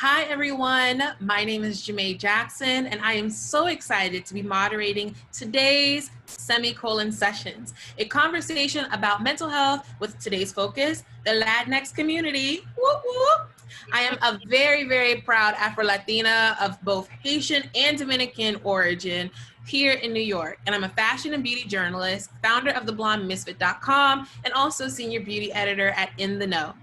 Hi, everyone. My name is Jamae Jackson, and I am so excited to be moderating today's Semicolon sessions, a conversation about mental health with today's focus, the Latinx community. Whoop, whoop. I am a very, very proud Afro-Latina of both Haitian and Dominican origin here in New York. And I'm a fashion and beauty journalist, founder of theblondemisfit.com, and also senior beauty editor at In the Know.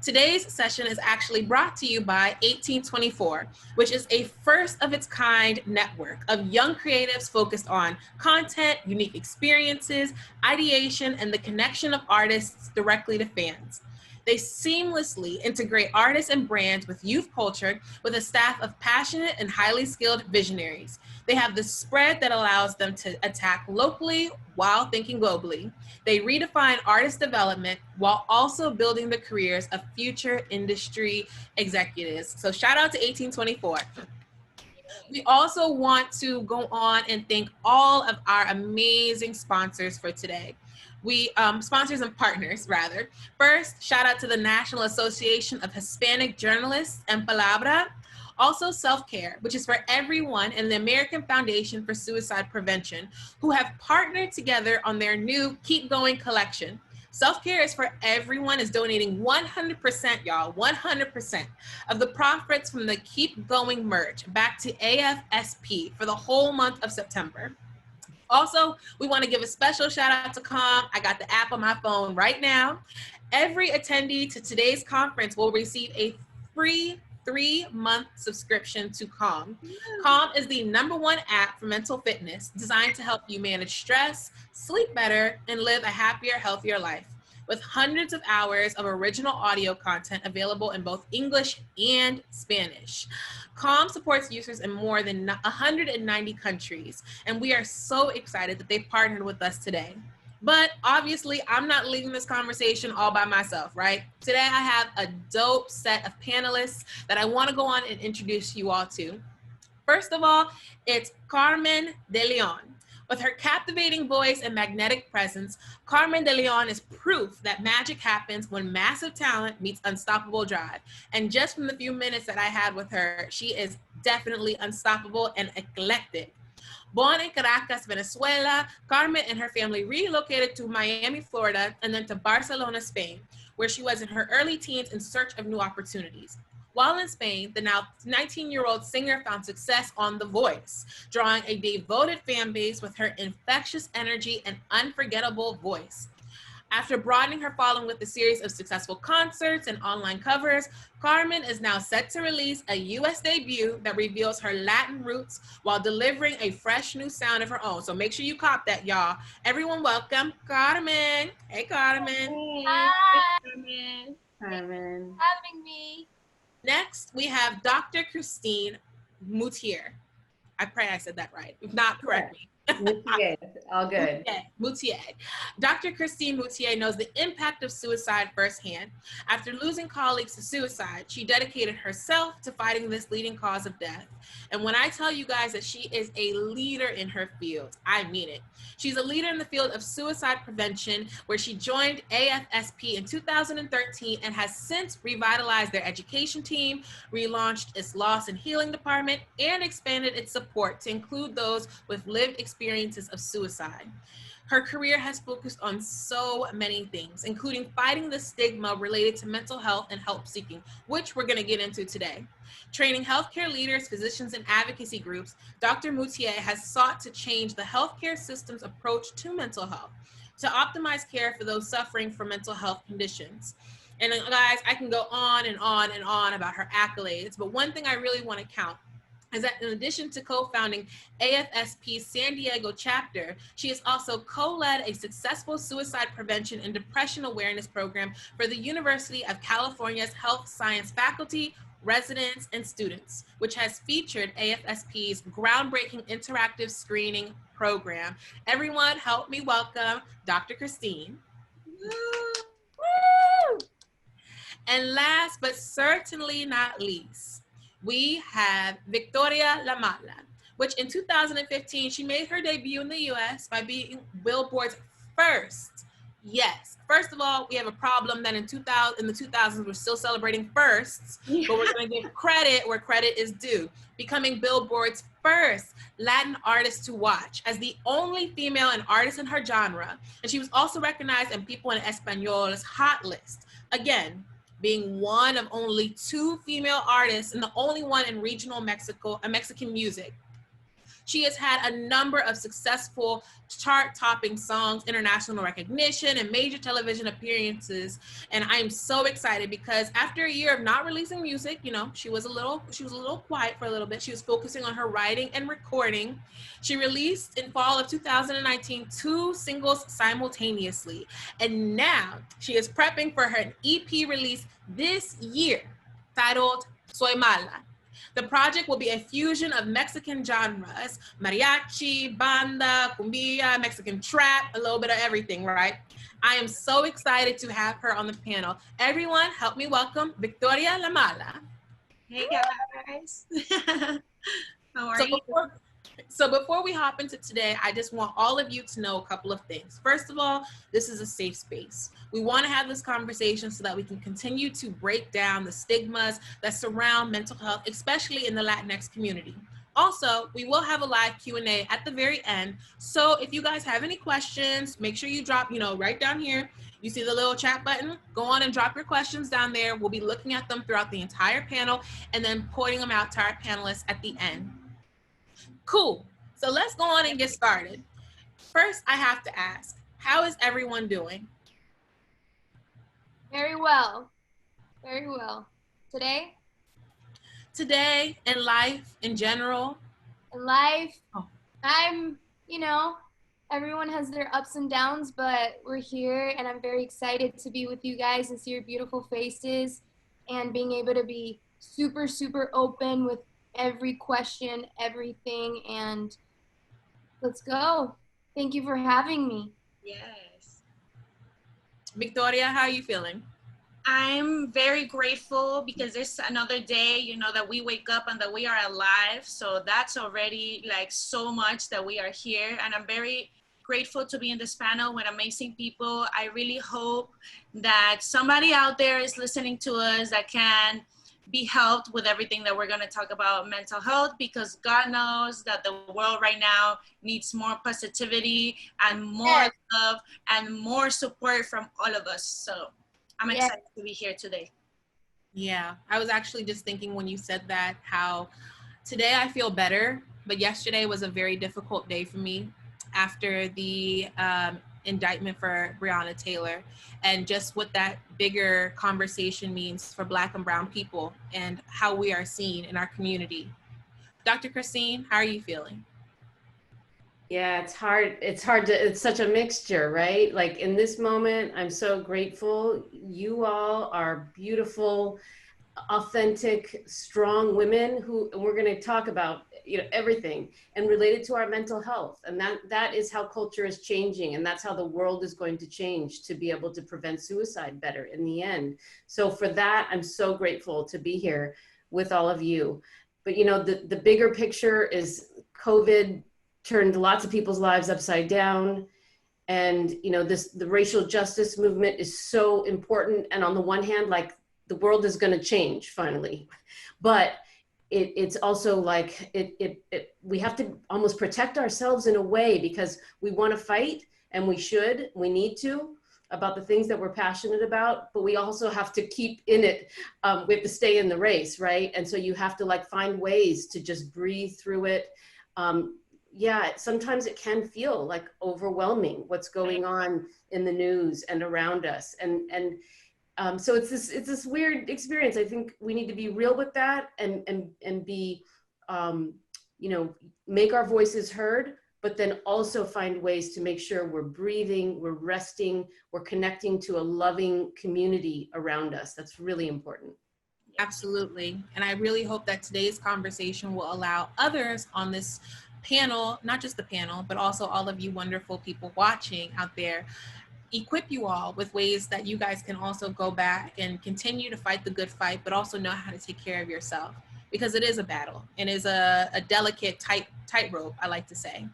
Today's session is actually brought to you by 1824, which is a first of its kind network of young creatives focused on content, unique experiences, ideation, and the connection of artists directly to fans. They seamlessly integrate artists and brands with youth culture with a staff of passionate and highly skilled visionaries. They have the spread that allows them to attack locally while thinking globally. They redefine artist development while also building the careers of future industry executives. So shout out to 1824. We also want to go on and thank all of our amazing sponsors for today. Sponsors and partners, rather. First, shout out to the National Association of Hispanic Journalists and Palabra. Also Self-Care, which is for everyone, and the American Foundation for Suicide Prevention, who have partnered together on their new Keep Going collection. Self-Care is for everyone is donating 100%, y'all, 100% of the profits from the Keep Going merch back to AFSP for the whole month of September. Also, we want to give a special shout out to Calm. I got the app on my phone right now. Every attendee to today's conference will receive a free 3-month subscription to Calm. Calm is the #1 app for mental fitness, designed to help you manage stress, sleep better, and live a happier, healthier life. With hundreds of hours of original audio content available in both English and Spanish. Calm supports users in more than 190 countries, and we are so excited that they partnered with us today. But obviously, I'm not leading this conversation all by myself, right? Today, I have a dope set of panelists that I want to go on and introduce you all to. First of all, it's Carmen De Leon. With her captivating voice and magnetic presence, Carmen De Leon is proof that magic happens when massive talent meets unstoppable drive. And just from the few minutes that I had with her, she is definitely unstoppable and eclectic. Born in Caracas, Venezuela, Carmen and her family relocated to Miami, Florida, and then to Barcelona, Spain, where she was in her early teens in search of new opportunities. While in Spain, the now 19-year-old singer found success on The Voice, drawing a devoted fan base with her infectious energy and unforgettable voice. After broadening her following with a series of successful concerts and online covers, Carmen is now set to release a U.S. debut that reveals her Latin roots while delivering a fresh new sound of her own. So make sure you cop that, y'all. Everyone welcome Carmen. Hey, Carmen. Hi. Carmen. Carmen. Having me. Next, we have Dr. Christine Moutier. I pray I said that right. If not, correct me. Moutier, all good. Moutier. Dr. Christine Moutier knows the impact of suicide firsthand. After losing colleagues to suicide, she dedicated herself to fighting this leading cause of death. And when I tell you guys that she is a leader in her field, I mean it. She's a leader in the field of suicide prevention, where she joined AFSP in 2013 and has since revitalized their education team, relaunched its loss and healing department, and expanded its support to include those with lived experiences of suicide. Her career has focused on so many things, including fighting the stigma related to mental health and help seeking, which we're going to get into today. Training healthcare leaders, physicians, and advocacy groups, Dr. Moutier has sought to change the healthcare system's approach to mental health, to optimize care for those suffering from mental health conditions. And guys, I can go on and on and on about her accolades, but one thing I really want to count is that in addition to co-founding AFSP's San Diego chapter, she has also co-led a successful suicide prevention and depression awareness program for the University of California's health science faculty, residents, and students, which has featured AFSP's groundbreaking interactive screening program. Everyone help me welcome Dr. Christine. Woo! And last but certainly not least, we have Victoria La Mala, which in 2015, she made her debut in the US by being Billboard's first Yes. First of all, we have a problem that in the 2000s, we're still celebrating firsts, but we're going to give credit where credit is due. Becoming Billboard's first Latin artist to watch as the only female and artist in her genre. And she was also recognized in People en Español's hot list. Again, being one of only 2 female artists and the only one in regional Mexican music. She has had a number of successful chart-topping songs, international recognition, and major television appearances. And I am so excited because after a year of not releasing music, you know, she was a little quiet for a little bit. She was focusing on her writing and recording. She released in fall of 2019 2 singles simultaneously. And now she is prepping for her EP release this year, titled Soy Mala. The project will be a fusion of Mexican genres, mariachi, banda, cumbia, Mexican trap, a little bit of everything, right? I am so excited to have her on the panel. Everyone, help me welcome Victoria La Mala. Hey guys. How are you? So before we hop into today, I just want all of you to know a couple of things. First of all, this is a safe space. We want to have this conversation so that we can continue to break down the stigmas that surround mental health, especially in the Latinx community. Also, we will have a live Q&A at the very end. So if you guys have any questions, make sure you drop, right down here. You see the little chat button? Go on and drop your questions down there. We'll be looking at them throughout the entire panel and then pointing them out to our panelists at the end. Cool. So let's go on and get started. First, I have to ask, how is everyone doing? Very well. Very well. Today? Today, in life, in general? In life, I'm, everyone has their ups and downs, but we're here and I'm very excited to be with you guys and see your beautiful faces and being able to be super, super open with every question, everything, and let's go. Thank you for having me. Yes. Victoria, how are you feeling? I'm very grateful because it's another day, that we wake up and that we are alive. So that's already like so much that we are here. And I'm very grateful to be in this panel with amazing people. I really hope that somebody out there is listening to us that can be helped with everything that we're going to talk about mental health, because God knows that the world right now needs more positivity and more love and more support from all of us. So I'm excited to be here today. Yeah, I was actually just thinking when you said that, how today I feel better, but yesterday was a very difficult day for me after the indictment for Breonna Taylor, and just what that bigger conversation means for Black and Brown people and how we are seen in our community. Dr. Christine, how are you feeling? Yeah, it's hard. It's such a mixture, right? Like in this moment, I'm so grateful. You all are beautiful, authentic, strong women who we're going to talk about, everything and related to our mental health. And that is how culture is changing. And that's how the world is going to change to be able to prevent suicide better in the end. So for that, I'm so grateful to be here with all of you. But, the bigger picture is COVID turned lots of people's lives upside down. And, the racial justice movement is so important. And on the one hand, like the world is going to change finally, but it's also like we have to almost protect ourselves in a way, because we want to fight and we need to about the things that we're passionate about, but we also have to keep in it. We have to stay in the race, right? And so you have to find ways to just breathe through it. Sometimes it can feel like overwhelming what's going on in the news and around us. So it's this weird experience. I think we need to be real with that and be, make our voices heard, but then also find ways to make sure we're breathing, we're resting, we're connecting to a loving community around us. That's really important. Absolutely. And I really hope that today's conversation will allow others on this panel, not just the panel, but also all of you wonderful people watching out there, equip you all with ways that you guys can also go back and continue to fight the good fight, but also know how to take care of yourself, because it is a battle and is a delicate tightrope, I like to say.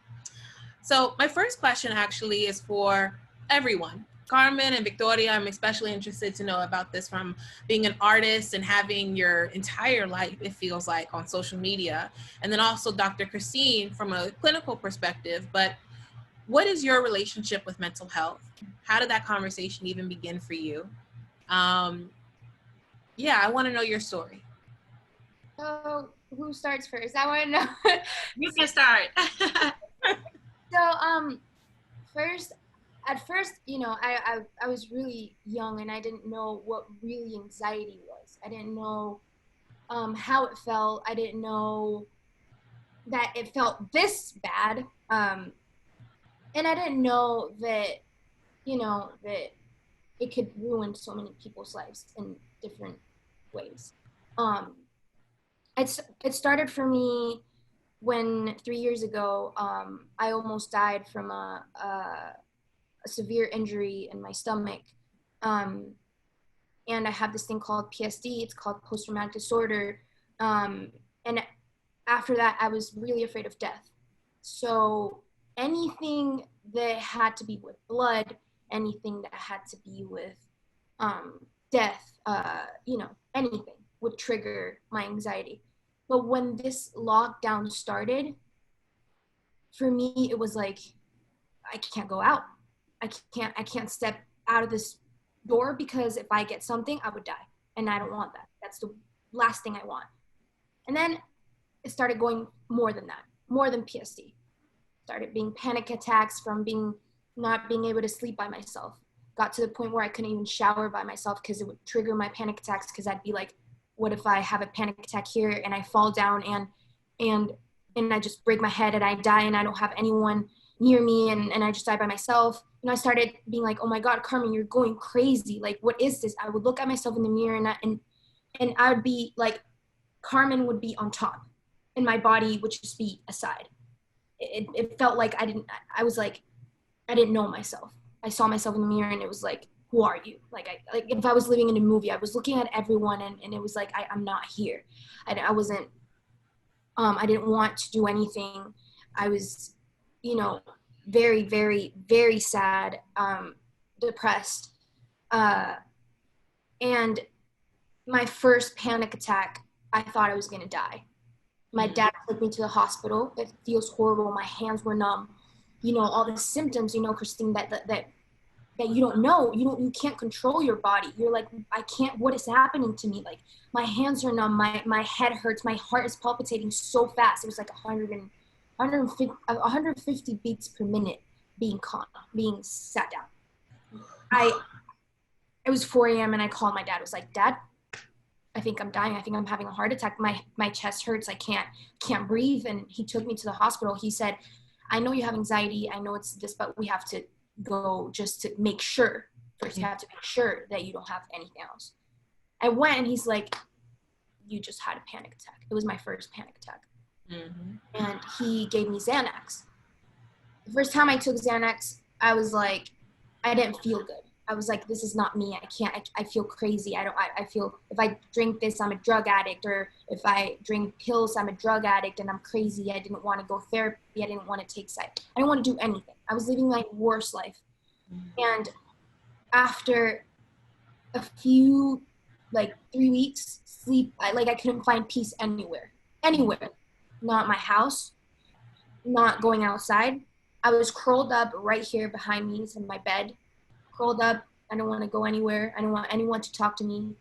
So my first question actually is for everyone. Carmen and Victoria, I'm especially interested to know about this from being an artist and having your entire life, it feels like, on social media. And then also Dr. Christine from a clinical perspective. But what is your relationship with mental health? How did that conversation even begin for you? Yeah, I want to know your story. So who starts first? I want to know. You can start. So at first, you know, I was really young and I didn't know what really anxiety was. I didn't know how it felt. I didn't know that it felt this bad. And I didn't know that, you know, that it could ruin so many people's lives in different ways. It started for me when 3 years ago, I almost died from a severe injury in my stomach. And I have this thing called PSD, it's called post-traumatic disorder. And after that, I was really afraid of death. So anything that had to be with blood, anything that had to be with death, you know, anything would trigger my anxiety. But when this lockdown started, for me, it was like, I can't go out. I can't step out of this door because if I get something, I would die. And I don't want that. That's the last thing I want. And then it started going more than that, more than PSD. Started being panic attacks from not being able to sleep by myself. Got to the point where I couldn't even shower by myself because it would trigger my panic attacks, because I'd be like, what if I have a panic attack here and I fall down and I just break my head and I die and I don't have anyone near me and I just die by myself. And I started being like, oh my God, Carmen, you're going crazy. Like, what is this? I would look at myself in the mirror and I would be like, Carmen would be on top and my body would just be aside. It felt like I didn't know myself. I saw myself in the mirror and it was like, who are you? Like if I was living in a movie, I was looking at everyone and it was like, I'm not here. I wasn't, I didn't want to do anything. I was, you know, very, very, very sad, depressed. And my first panic attack, I thought I was gonna die. My dad took me to the hospital. It feels horrible. My hands were numb. You know, all the symptoms, you know, Christine, that you don't know. You can't control your body. You're like, I can't, what is happening to me? Like, my hands are numb. My head hurts. My heart is palpitating so fast. It was like 150 beats per minute being sat down. It was 4 a.m. and I called my dad. I was like, Dad, I think I'm dying. I think I'm having a heart attack. My chest hurts. I can't breathe. And he took me to the hospital. He said, I know you have anxiety. I know it's this, but we have to go just to make sure. First, you have to make sure that you don't have anything else. I went and he's like, you just had a panic attack. It was my first panic attack. Mm-hmm. And he gave me Xanax. The first time I took Xanax, I was like, I didn't feel good. I was like, this is not me. I feel crazy. I feel if I drink this, I'm a drug addict. Or if I drink pills, I'm a drug addict and I'm crazy. I didn't want to go therapy. I didn't want to take psych. I didn't want to do anything. I was living my worst life. And after a few, 3 weeks sleep, I couldn't find peace anywhere. Not my house, not going outside. I was curled up right here behind me in my bed. Curled up. I don't want to go anywhere. I don't want anyone to talk to me.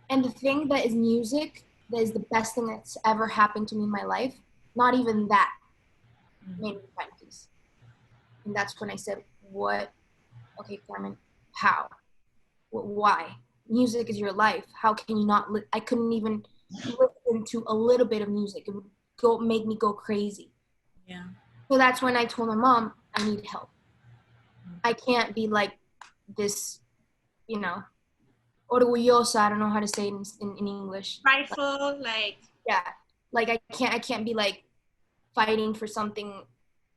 And the thing that is music, that is the best thing that's ever happened to me in my life, not even that made me find peace. And that's when I said, what? Okay, Carmen, how? Why? Music is your life. How can you not? I couldn't even listen to a little bit of music. It would make me go crazy. Yeah. So that's when I told my mom, I need help. I can't be like this, you know, orgullosa. I don't know how to say it in English. Prideful, yeah, I can't be like fighting for something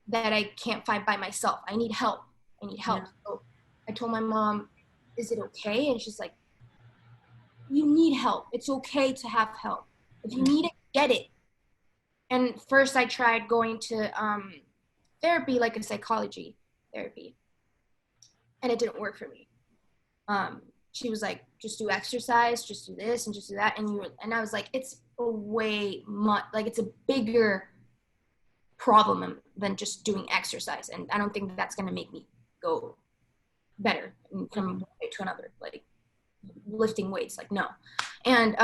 that I can't fight by myself. I need help. Yeah. So I told my mom, is it okay? And she's like, you need help. It's okay to have help. If you need it, get it. And first I tried going to therapy, like a psychology therapy. And it didn't work for me. she was like, just do exercise, just do this and just do that. And I was like, it's it's a bigger problem than just doing exercise. And I don't think that's going to make me go better from one way to another, like lifting weights, like no. And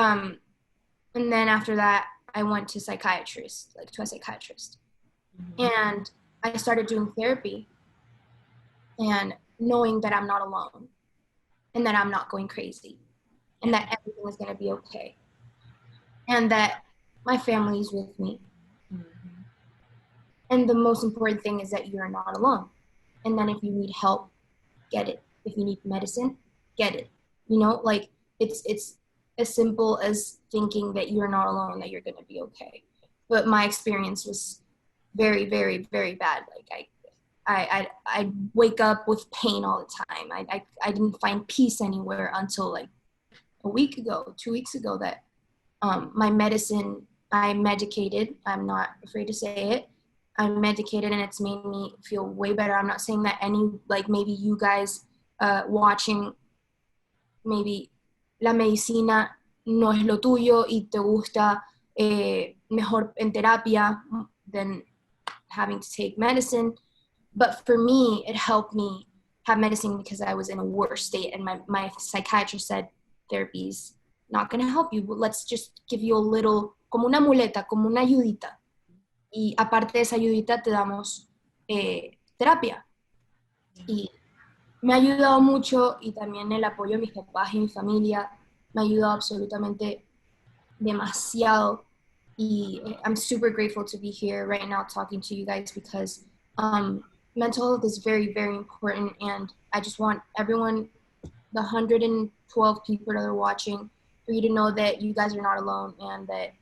then after that, I went to a psychiatrist. And I started doing therapy and knowing that I'm not alone and that I'm not going crazy and that everything is going to be okay and that my family is with me. And the most important thing is that you're not alone. And then if you need help, get it. If you need medicine, get it. You know, like it's as simple as thinking that you're not alone, that you're going to be okay. But my experience was very, very, very bad. Like I wake up with pain all the time. I didn't find peace anywhere until like a week ago, 2 weeks ago, that my medicine, I medicated. I'm not afraid to say it. I'm medicated and it's made me feel way better. I'm not saying that maybe you guys watching, maybe la medicina no es lo tuyo y te gusta mejor en terapia than having to take medicine. But for me, it helped me have medicine because I was in a worse state. And my psychiatrist said, therapy's not going to help you. But let's just give you a little, como una muleta, como una ayudita. Y aparte de esa ayudita te damos terapia. Y me ha ayudado mucho, y también el apoyo de mis papás y mi familia me ha ayudado absolutamente demasiado. Y I'm super grateful to be here right now talking to you guys because mental health is very, very important. And I just want everyone, the 112 people that are watching, for you to know that you guys are not alone and that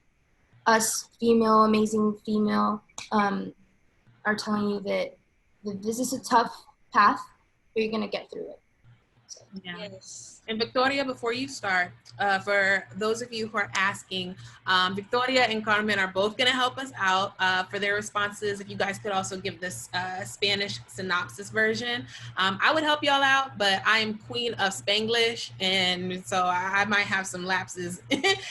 us amazing female, are telling you that this is a tough path, but you're going to get through it. So. Yeah. Yes. And Victoria, before you start, for those of you who are asking, Victoria and Carmen are both going to help us out for their responses. If you guys could also give this Spanish synopsis version, I would help y'all out, but I am queen of Spanglish, and so I might have some lapses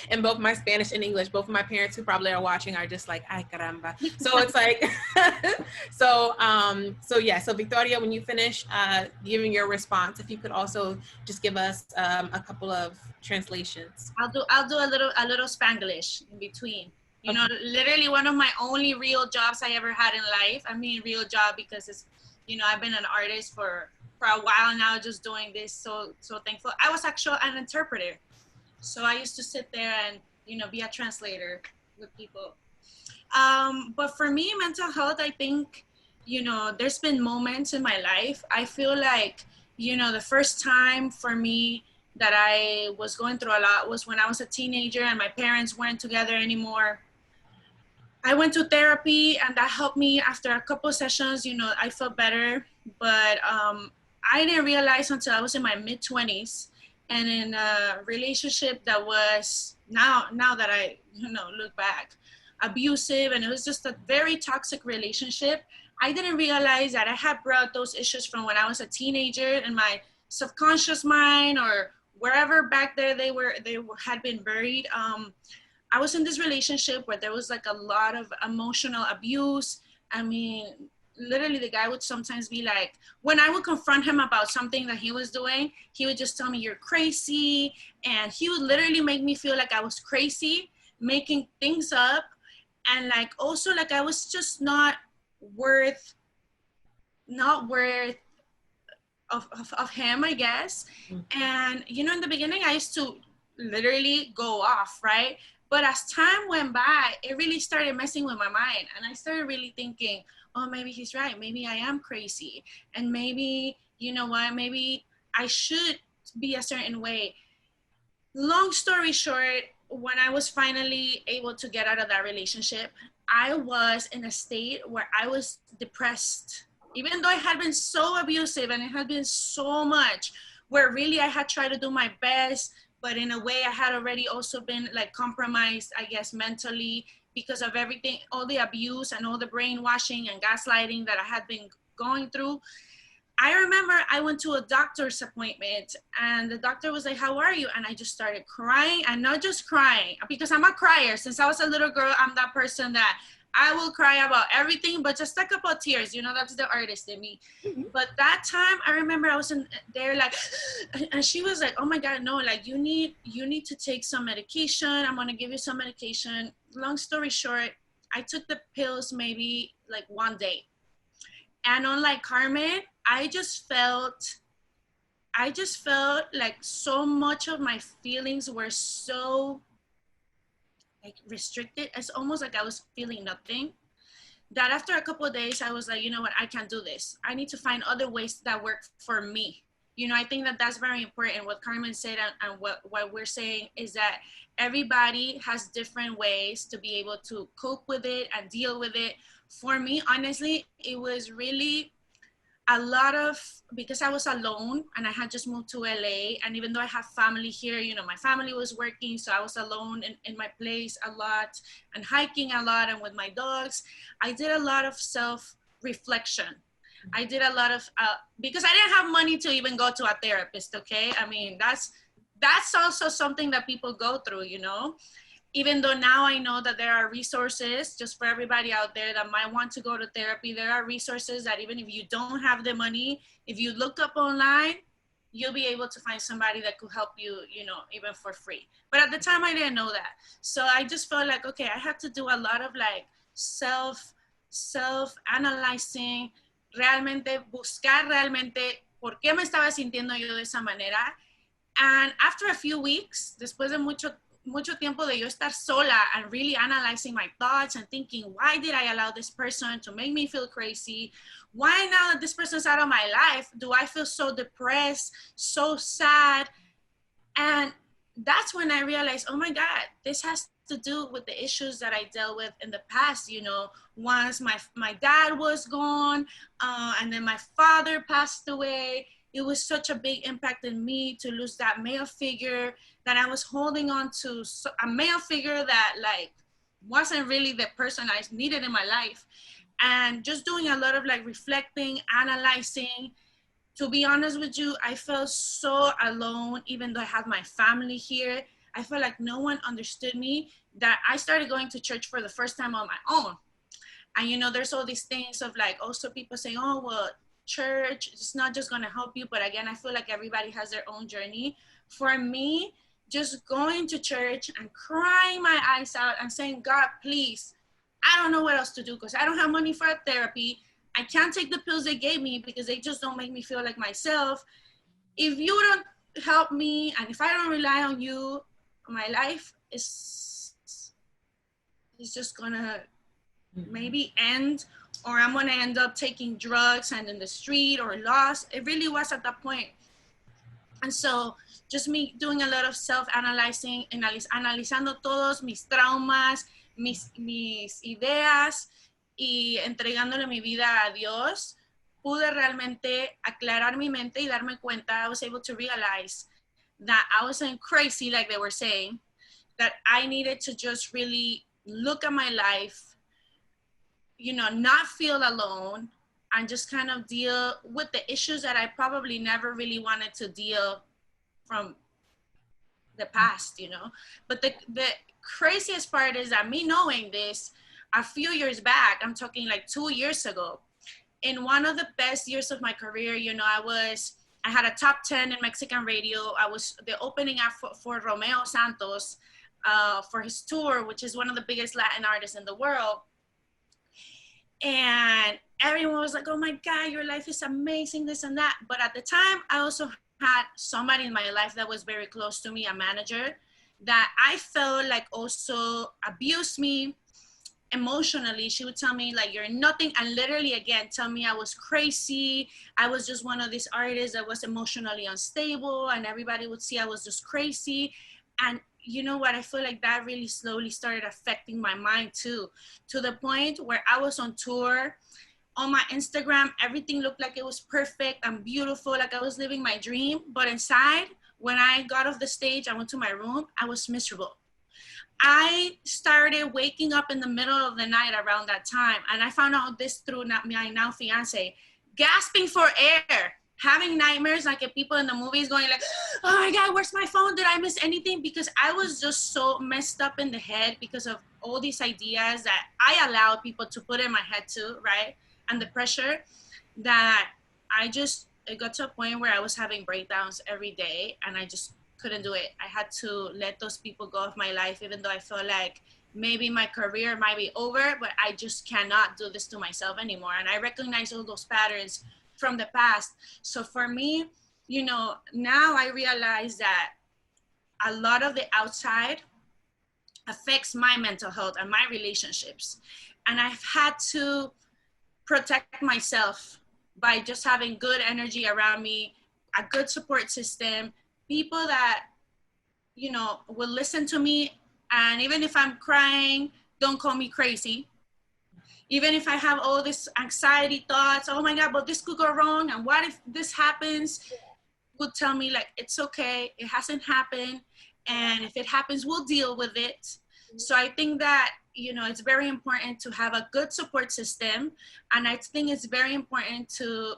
in both my Spanish and English. Both of my parents who probably are watching are just like, ay caramba. So it's like, so Victoria, when you finish giving your response, if you could also just give us a couple of translations. I'll do a little Spanglish in between. You know, literally one of my only real jobs I ever had in life. I mean, real job because it's, you know, I've been an artist for a while now, just doing this. So thankful. I was actually an interpreter. So I used to sit there and, you know, be a translator with people. But for me, mental health, I think, you know, there's been moments in my life. I feel like, you know, the first time for me that I was going through a lot was when I was a teenager and my parents weren't together anymore. I went to therapy and that helped me. After a couple of sessions, you know, I felt better. But I didn't realize until I was in my mid-20s and in a relationship that was, now that I, you know, look back, abusive, and it was just a very toxic relationship. I didn't realize that I had brought those issues from when I was a teenager in my subconscious mind or wherever back there they had been buried. I was in this relationship where there was like a lot of emotional abuse. I mean, literally the guy would sometimes be like, when I would confront him about something that he was doing, he would just tell me, you're crazy. And he would literally make me feel like I was crazy, making things up. And like, also like I was just not worth of him, I guess. And you know, in the beginning I used to literally go off, right? But as time went by, it really started messing with my mind, and I started really thinking, oh, maybe he's right, maybe I am crazy, and maybe, you know what, maybe I should be a certain way. Long story short, when I was finally able to get out of that relationship, I was in a state where I was depressed, even though it had been so abusive and it had been so much, where really I had tried to do my best, but in a way I had already also been like compromised, I guess, mentally because of everything, all the abuse and all the brainwashing and gaslighting that I had been going through. I remember I went to a doctor's appointment and the doctor was like, how are you? And I just started crying, and not just crying because I'm a crier. Since I was a little girl, I'm that person that I will cry about everything, but just a couple of tears, you know, that's the artist in me. But that time I remember I was in there like, and she was like, oh my God, no, like you need to take some medication. I'm going to give you some medication. Long story short, I took the pills maybe like one day. And unlike Carmen, I just felt like so much of my feelings were so like restricted. It's almost like I was feeling nothing. That after a couple of days, I was like, you know what, I can't do this. I need to find other ways that work for me. You know, I think that that's very important. What Carmen said and what we're saying is that everybody has different ways to be able to cope with it and deal with it. For me, honestly, it was really a lot of, because I was alone and I had just moved to LA, and even though I have family here, you know, my family was working, so I was alone in my place a lot and hiking a lot and with my dogs. I did a lot of self-reflection. I did a lot of, because I didn't have money to even go to a therapist, okay? I mean, that's also something that people go through, you know? Even though now I know that there are resources just for everybody out there that might want to go to therapy, there are resources that even if you don't have the money, if you look up online, you'll be able to find somebody that could help you, you know, even for free. But at the time I didn't know that. So I just felt like, okay, I had to do a lot of like self-analyzing, realmente buscar realmente por qué me estaba sintiendo yo de esa manera. And after a few weeks, después de mucho tiempo de yo estar sola and really analyzing my thoughts and thinking, why did I allow this person to make me feel crazy? Why now that this person's out of my life, do I feel so depressed, so sad? And that's when I realized, oh my God, this has to do with the issues that I dealt with in the past. You know, once my dad was gone, and then my father passed away, it was such a big impact in me to lose that male figure that I was holding on to, a male figure that like wasn't really the person I needed in my life. And just doing a lot of like reflecting, analyzing. To be honest with you, I felt so alone, even though I had my family here. I felt like no one understood me, that I started going to church for the first time on my own. And you know, there's all these things of like, also people saying, oh, well, church, it's not just gonna help you. But again, I feel like everybody has their own journey. For me, just going to church and crying my eyes out and saying, God, please, I don't know what else to do because I don't have money for therapy. I can't take the pills they gave me because they just don't make me feel like myself. If you don't help me and if I don't rely on you, my life is just gonna maybe end, or I'm gonna end up taking drugs and in the street or lost. It really was at that point. And so just me doing a lot of self-analyzing, analizando todos mis traumas, mis ideas y entregándole mi vida a Dios, pude realmente aclarar mi mente y darme cuenta. I was able to realize that I wasn't crazy like they were saying, that I needed to just really look at my life, you know, not feel alone, and just kind of deal with the issues that I probably never really wanted to deal from the past, you know. But the craziest part is that me knowing this a few years back, I'm talking like 2 years ago, in one of the best years of my career, you know, I had a top 10 in Mexican radio. I was the opening act for Romeo Santos for his tour, which is one of the biggest Latin artists in the world. And everyone was like, oh my God, your life is amazing, this and that. But at the time, I also had somebody in my life that was very close to me, a manager, that I felt like also abused me emotionally. She would tell me like, you're nothing, and literally again, tell me I was crazy. I was just one of these artists that was emotionally unstable, and everybody would see I was just crazy. And you know what, I feel like that really slowly started affecting my mind too, to the point where I was on tour. On my Instagram, everything looked like it was perfect and beautiful, like I was living my dream. But inside, when I got off the stage, I went to my room, I was miserable. I started waking up in the middle of the night around that time. And I found out this through my now fiance. gasping for air, having nightmares like if people in the movies going like, oh my God, where's my phone? Did I miss anything? Because I was just so messed up in the head because of all these ideas that I allowed people to put in my head too, right? And the pressure that it got to a point where I was having breakdowns every day and I just couldn't do it. I had to let those people go of my life, even though I felt like maybe my career might be over, but I just cannot do this to myself anymore. And I recognize all those patterns from the past. So for me, you know, now I realize that a lot of the outside affects my mental health and my relationships. And I've had to protect myself by just having good energy around me, a good support system, people that, you know, will listen to me. And even if I'm crying, don't call me crazy. Even if I have all this anxiety thoughts, oh my God, but this could go wrong. And what if this happens? Would tell me like, it's okay, it hasn't happened. And if it happens, we'll deal with it. So I think that, you know, it's very important to have a good support system. And I think it's very important to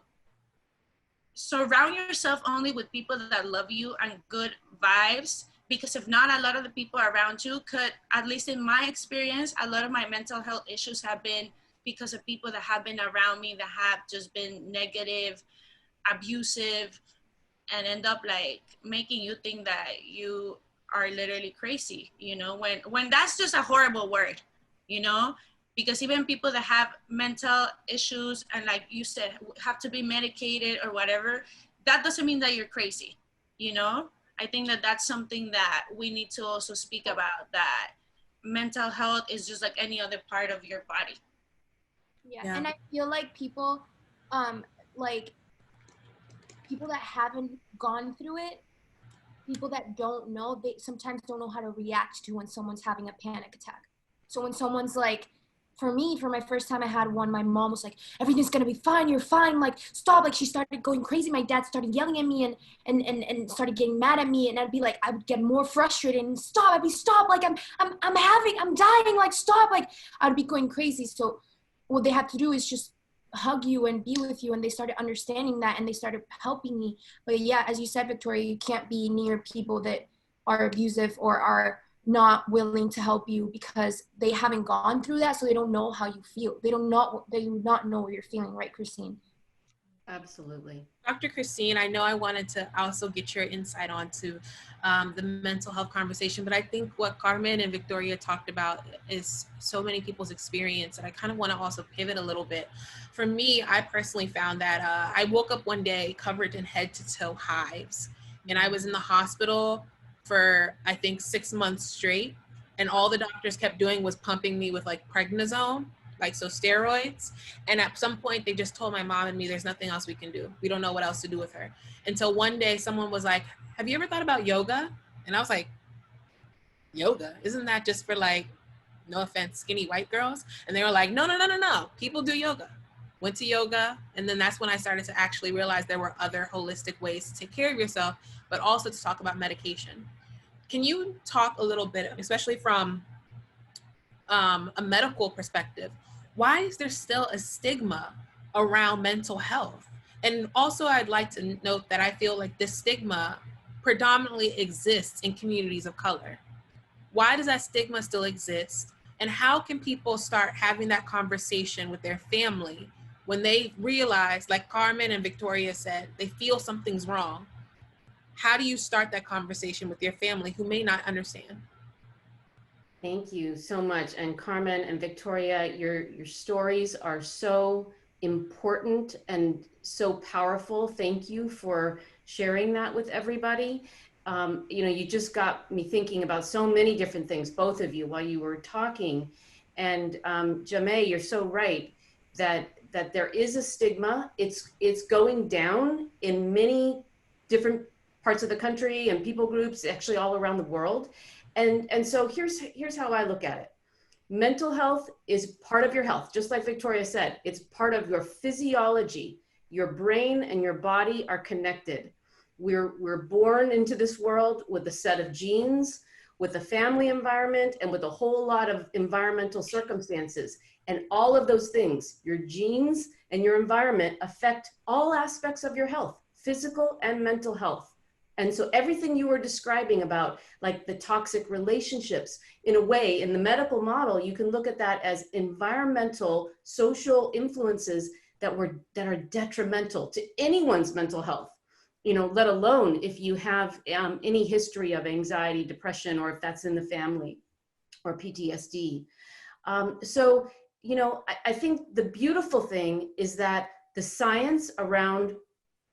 surround yourself only with people that love you and good vibes. Because if not, a lot of the people around you could, at least in my experience, a lot of my mental health issues have been because of people that have been around me that have just been negative, abusive, and end up like making you think that you are literally crazy, you know, when that's just a horrible word, you know, because even people that have mental issues and like you said, have to be medicated or whatever, that doesn't mean that you're crazy, you know? I think that that's something that we need to also speak about, that mental health is just like any other part of your body. Yeah. And I feel like people, like people that haven't gone through it, people that don't know, they sometimes don't know how to react to when someone's having a panic attack. So when someone's like, for me, for my first time I had one, my mom was like, everything's gonna be fine, you're fine, like stop. Like she started going crazy. My dad started yelling at me and started getting mad at me, and I'd be like, I would get more frustrated and stop, I'd be stop, like I'm dying, like stop, like I'd be going crazy. So what they have to do is just hug you and be with you, and they started understanding that and they started helping me. But yeah, as you said, Victoria, you can't be near people that are abusive or are not willing to help you because they haven't gone through that, so they don't know how you feel. They do not know what you're feeling, right, Christine? Absolutely. Dr. Christine, I know I wanted to also get your insight onto the mental health conversation, but I think what Carmen and Victoria talked about is so many people's experience, and I kind of want to also pivot a little bit. For me, I personally found that I woke up one day covered in head to toe hives, and I was in the hospital for I think 6 months straight, and all the doctors kept doing was pumping me with like prednisone, like so steroids. And at some point they just told my mom and me there's nothing else we can do, we don't know what else to do with her, until one day someone was like, have you ever thought about yoga? And I was like, yoga, isn't that just for like, no offense, skinny white girls? And they were like, no, people do yoga. Went to yoga, and then that's when I started to actually realize there were other holistic ways to take care of yourself, but also to talk about medication. Can you talk a little bit, especially from a medical perspective, why is there still a stigma around mental health? And also I'd like to note that I feel like this stigma predominantly exists in communities of color. Why does that stigma still exist? And how can people start having that conversation with their family when they realize, like Carmen and Victoria said, they feel something's wrong? How do you start that conversation with your family who may not understand? Thank you so much. And Carmen and Victoria, your stories are so important and so powerful. Thank you for sharing that with everybody. You know, you just got me thinking about so many different things, both of you, while you were talking. And Jamee, you're so right that there is a stigma. It's going down in many different parts of the country and people groups, actually all around the world. And so here's how I look at it. Mental health is part of your health. Just like Victoria said, it's part of your physiology. Your brain and your body are connected. We're born into this world with a set of genes. with a family environment, and with a whole lot of environmental circumstances. And all of those things, your genes and your environment, affect all aspects of your health, physical and mental health. And so everything you were describing about like the toxic relationships, in a way, in the medical model, you can look at that as environmental, social influences that are detrimental to anyone's mental health, you know, let alone if you have any history of anxiety, depression, or if that's in the family, or PTSD. So, you know, I think the beautiful thing is that the science around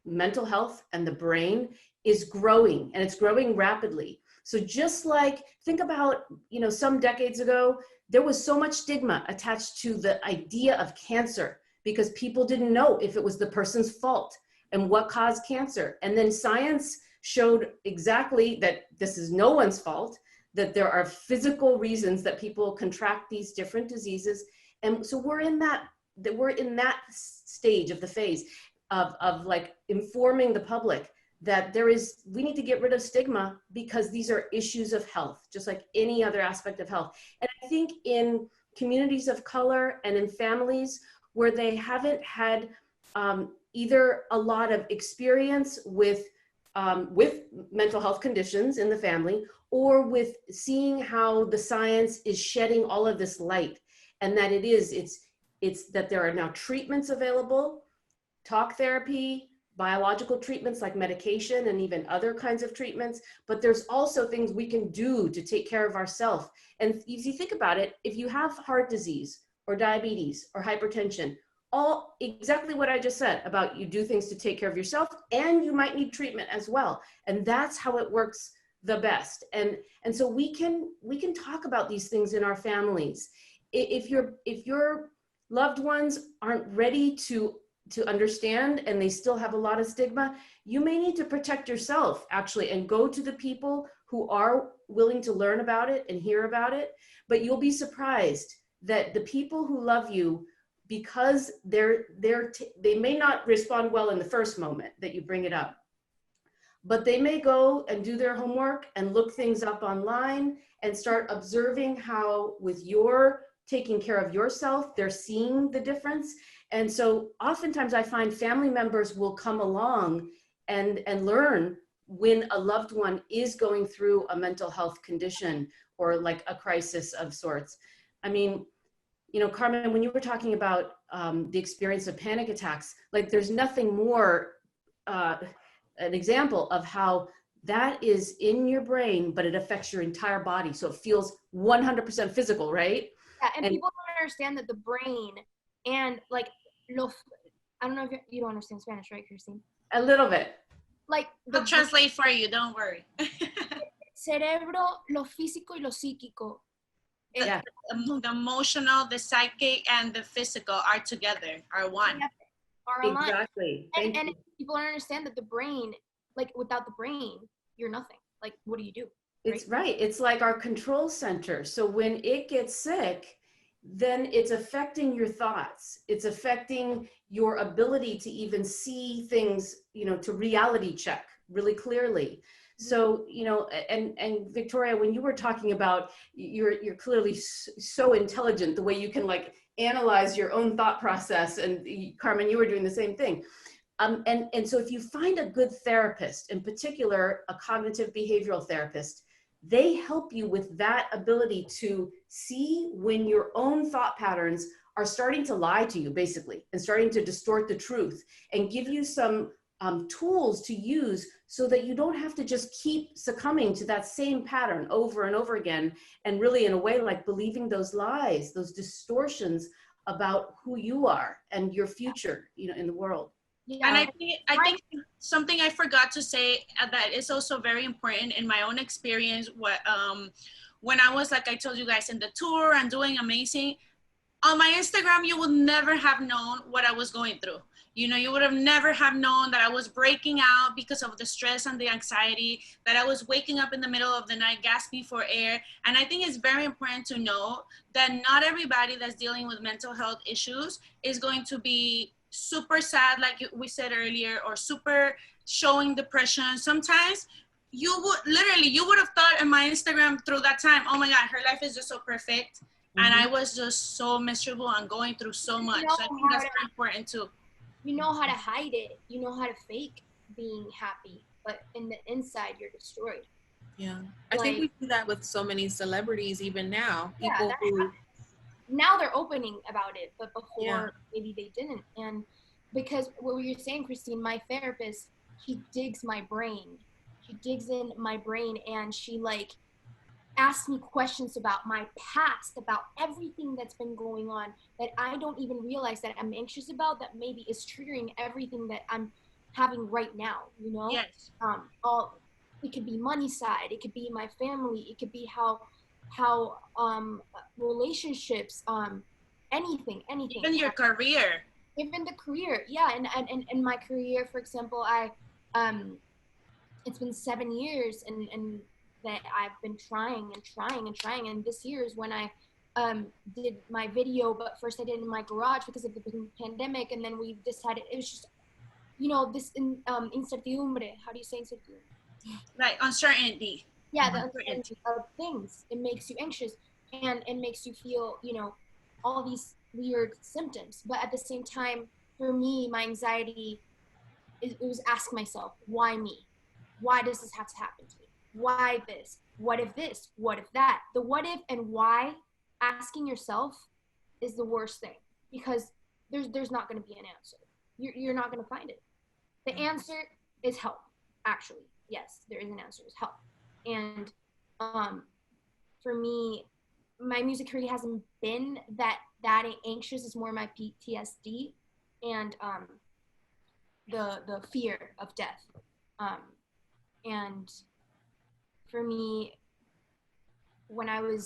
mental health and the brain is growing, and it's growing rapidly. So just like, think about, you know, some decades ago, there was so much stigma attached to the idea of cancer because people didn't know if it was the person's fault and what caused cancer. And then science showed exactly that this is no one's fault, that there are physical reasons that people contract these different diseases. And so we're in that stage of the phase of like informing the public that we need to get rid of stigma because these are issues of health, just like any other aspect of health. And I think in communities of color and in families where they haven't had either a lot of experience with mental health conditions in the family, or with seeing how the science is shedding all of this light, and that it's that there are now treatments available, talk therapy, biological treatments like medication, and even other kinds of treatments, but there's also things we can do to take care of ourselves. And if you think about it, if you have heart disease or diabetes or hypertension, all exactly what I just said about you do things to take care of yourself, and you might need treatment as well. And that's how it works the best. And so we can talk about these things in our families. If your loved ones aren't ready to understand and they still have a lot of stigma, you may need to protect yourself actually and go to the people who are willing to learn about it and hear about it. But you'll be surprised that the people who love you, because they may not respond well in the first moment that you bring it up, but they may go and do their homework and look things up online and start observing how, with your taking care of yourself, they're seeing the difference. And so oftentimes I find family members will come along and learn when a loved one is going through a mental health condition or like a crisis of sorts. I mean, you know, Carmen, when you were talking about the experience of panic attacks, like there's nothing more an example of how that is in your brain, but it affects your entire body. So it feels 100% physical, right? Yeah, and people don't understand that the brain and like, I don't know if you don't understand Spanish, right, Christine? A little bit. Like I'll translate for you, don't worry. Cerebro, lo físico y lo psíquico. Yeah. The emotional, the psychic, and the physical are together, are one. Are aligned. Exactly. And people don't understand that the brain, like without the brain, you're nothing. Like, what do you do? It's right. It's like our control center. So when it gets sick, then it's affecting your thoughts. It's affecting your ability to even see things, you know, to reality check really clearly. So, you know, and Victoria, when you were talking about, you're clearly so intelligent, the way you can like analyze your own thought process. And Carmen, you were doing the same thing. And so if you find a good therapist, in particular, a cognitive behavioral therapist, they help you with that ability to see when your own thought patterns are starting to lie to you, basically, and starting to distort the truth, and give you some tools to use so that you don't have to just keep succumbing to that same pattern over and over again, and really in a way like believing those lies, those distortions about who you are and your future, you know, in the world. Yeah. And I think something I forgot to say that is also very important in my own experience. When I was, like I told you guys, in the tour and doing amazing, on my Instagram, you would never have known what I was going through. You know, you would have never have known that I was breaking out because of the stress and the anxiety, that I was waking up in the middle of the night gasping for air. And I think it's very important to know that not everybody that's dealing with mental health issues is going to be super sad, like we said earlier, or super showing depression. Sometimes you would have thought in my Instagram through that time, oh my God, her life is just so perfect. And I was just so miserable and going through so much. So I think that's very important too. You know how to hide it. You know how to fake being happy, but in the inside, you're destroyed. Yeah, I think we do that with so many celebrities even now. People who now they're opening about it, but before maybe they didn't. And because what you're saying, Christine, my therapist, she digs my brain. She digs in my brain, and she like asks me questions about my past, about everything that's been going on that I don't even realize that I'm anxious about, that maybe is triggering everything that I'm having right now, you know? Yes. It could be money side, it could be my family, it could be how relationships, anything. Even your career. Even the career, yeah. And my career, for example, it's been 7 years and that I've been trying. And this year is when I did my video, but first I did it in my garage because of the pandemic. And then we decided, it was just, you know, this incertidumbre. How do you say incertidumbre? Like uncertainty. Yeah, the uncertainty of things. It makes you anxious and it makes you feel, you know, all these weird symptoms. But at the same time, for me, my anxiety, it was asking myself, why me? Why does this have to happen to me? Why this? What if this? What if that? The what if and why, asking yourself, is the worst thing, because there's not going to be an answer. You're not going to find it. The answer is help. Actually, yes, there is an answer. Is help. And for me, my music career hasn't been that anxious. It's more my PTSD and the fear of death. And for me, when I'm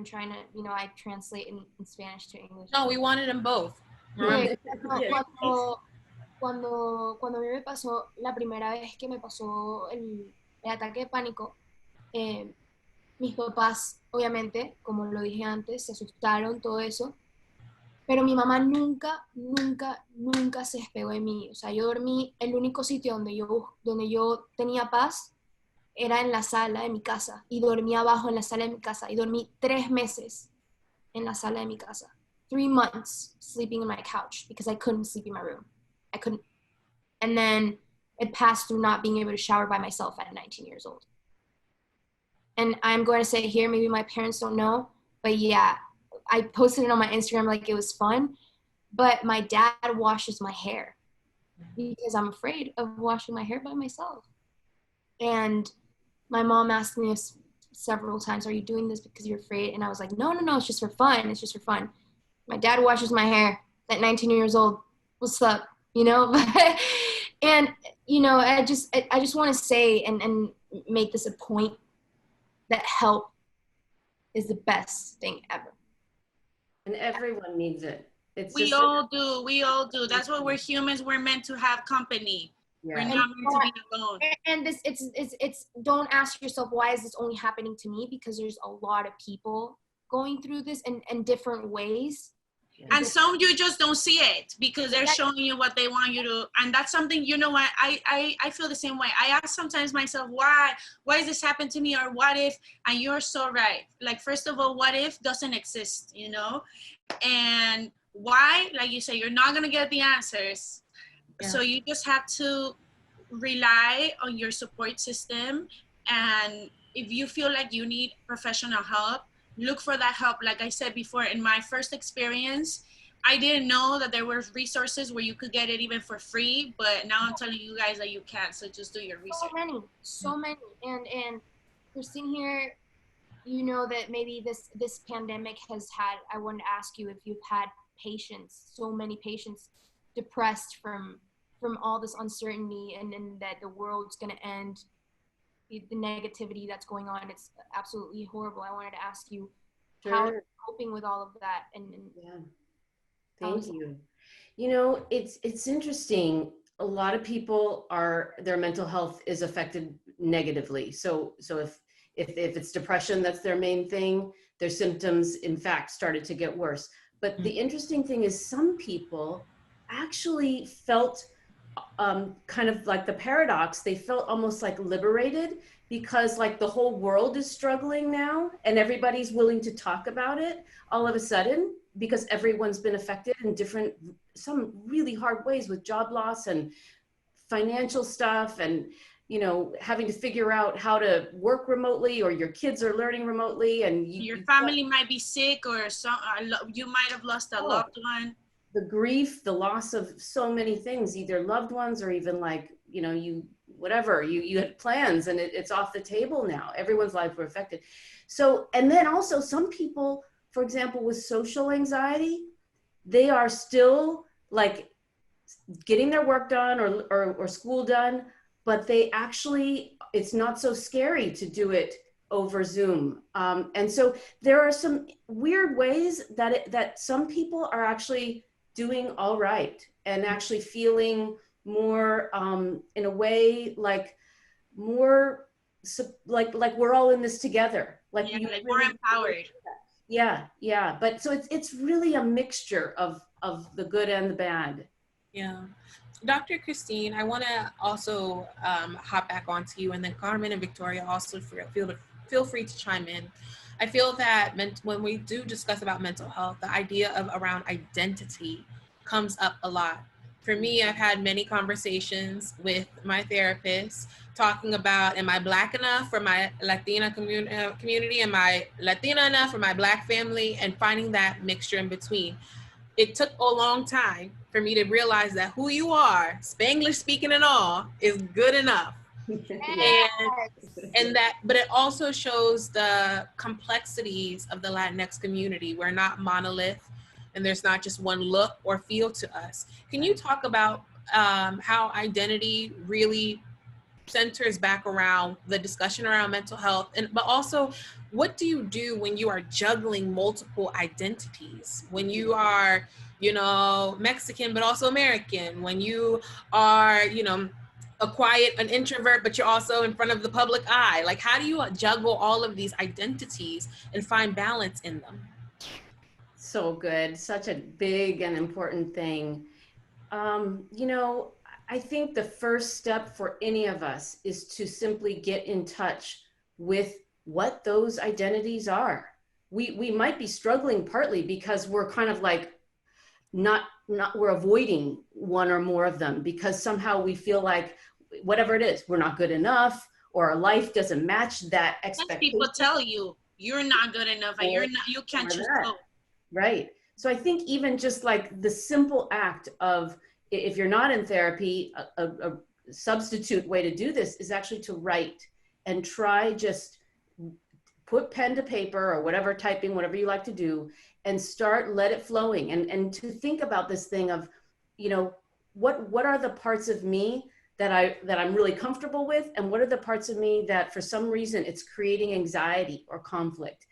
trying to, you know, I translate in Spanish to English. No, we wanted them both. Cuando a mí me pasó, la primera vez que me pasó el ataque de pánico, mis papás, obviamente, como lo dije antes, se asustaron, todo eso, pero mi mamá nunca se despegó de mí. O sea, yo dormí, el único sitio donde yo tenía paz era en la sala de mi casa, y dormí abajo en la sala de mi casa, y dormí 3 meses en la sala de mi casa. 3 months sleeping in my couch because I couldn't sleep in my room. I couldn't. And then it passed through not being able to shower by myself at 19 years old. And I'm going to say here, maybe my parents don't know, but yeah, I posted it on my Instagram like it was fun, but my dad washes my hair because I'm afraid of washing my hair by myself. And my mom asked me several times, are you doing this because you're afraid? And I was like, no, it's just for fun. It's just for fun. My dad washes my hair at 19 years old. What's up? You know? And, you know, I just want to say and make this a point that help is the best thing ever. And everyone needs it. We all do. That's what we're humans. We're meant to have company. Yeah. We're not meant to be alone. And this, it's don't ask yourself, why is this only happening to me? Because there's a lot of people going through this in different ways. And some you just don't see it because they're showing you what they want you to. And that's something, you know what, I feel the same way. I ask sometimes myself, why does this happen to me? Or what if? And you're so right. Like, first of all, what if doesn't exist, you know? And why, like you say, you're not going to get the answers. Yeah. So you just have to rely on your support system. And if you feel like you need professional help, look for that help. Like I said before, in my first experience, I didn't know that there were resources where you could get it even for free, but now I'm telling you guys that you can, so just do your research. So many. And Christine here, you know that maybe this pandemic has had, I wanted to ask you if you've had patients, so many patients depressed from all this uncertainty and that the world's gonna end. The negativity that's going on, it's absolutely horrible. I wanted to ask you how you're coping with all of that. And yeah, thank you. You know, it's interesting. A lot of people their mental health is affected negatively. So if it's depression, that's their main thing, their symptoms in fact started to get worse. But the interesting thing is some people actually felt kind of like the paradox, they felt almost like liberated because like the whole world is struggling now and everybody's willing to talk about it all of a sudden because everyone's been affected in different, some really hard ways with job loss and financial stuff and, you know, having to figure out how to work remotely or your kids are learning remotely and your family might be sick or you might have lost a loved one. The grief, the loss of so many things, either loved ones or even like, you know, you had plans and it's off the table now. Everyone's lives were affected. So, and then also some people, for example, with social anxiety, they are still like getting their work done or school done, but they actually, it's not so scary to do it over Zoom. And so there are some weird ways that some people are actually doing all right and actually feeling more in a way like more like we're all in this together, like, yeah, like more empowered. Yeah, but so it's really a mixture of the good and the bad. Yeah. Dr. Christine, I want to also hop back onto you, and then Carmen and Victoria also feel free to chime in. I feel that when we do discuss about mental health, the idea of around identity comes up a lot. For me, I've had many conversations with my therapist talking about, am I Black enough for my Latina community? Am I Latina enough for my Black family? And finding that mixture in between. It took a long time for me to realize that who you are, Spanglish speaking and all, is good enough. And that, but it also shows the complexities of the Latinx community. We're not monolith, and there's not just one look or feel to us. Can you talk about how identity really centers back around the discussion around mental health, but also what do you do when you are juggling multiple identities, when you are, you know, Mexican but also American, when you are, you know, an introvert but you're also in front of the public eye? Like, how do you juggle all of these identities and find balance in them? So good, such a big and important thing. You know, I think the first step for any of us is to simply get in touch with what those identities are. We might be struggling partly because we're kind of like we're avoiding one or more of them because somehow we feel like whatever it is, we're not good enough or our life doesn't match that expectation. People tell you you're not good enough and you can't just go. Right. So I think even just like the simple act of, if you're not in therapy, a substitute way to do this is actually to write and try, just put pen to paper or whatever, typing, whatever you like to do, and let it flowing. And to think about this thing of, you know, what are the parts of me that I'm really comfortable with? And what are the parts of me that for some reason it's creating anxiety or conflict?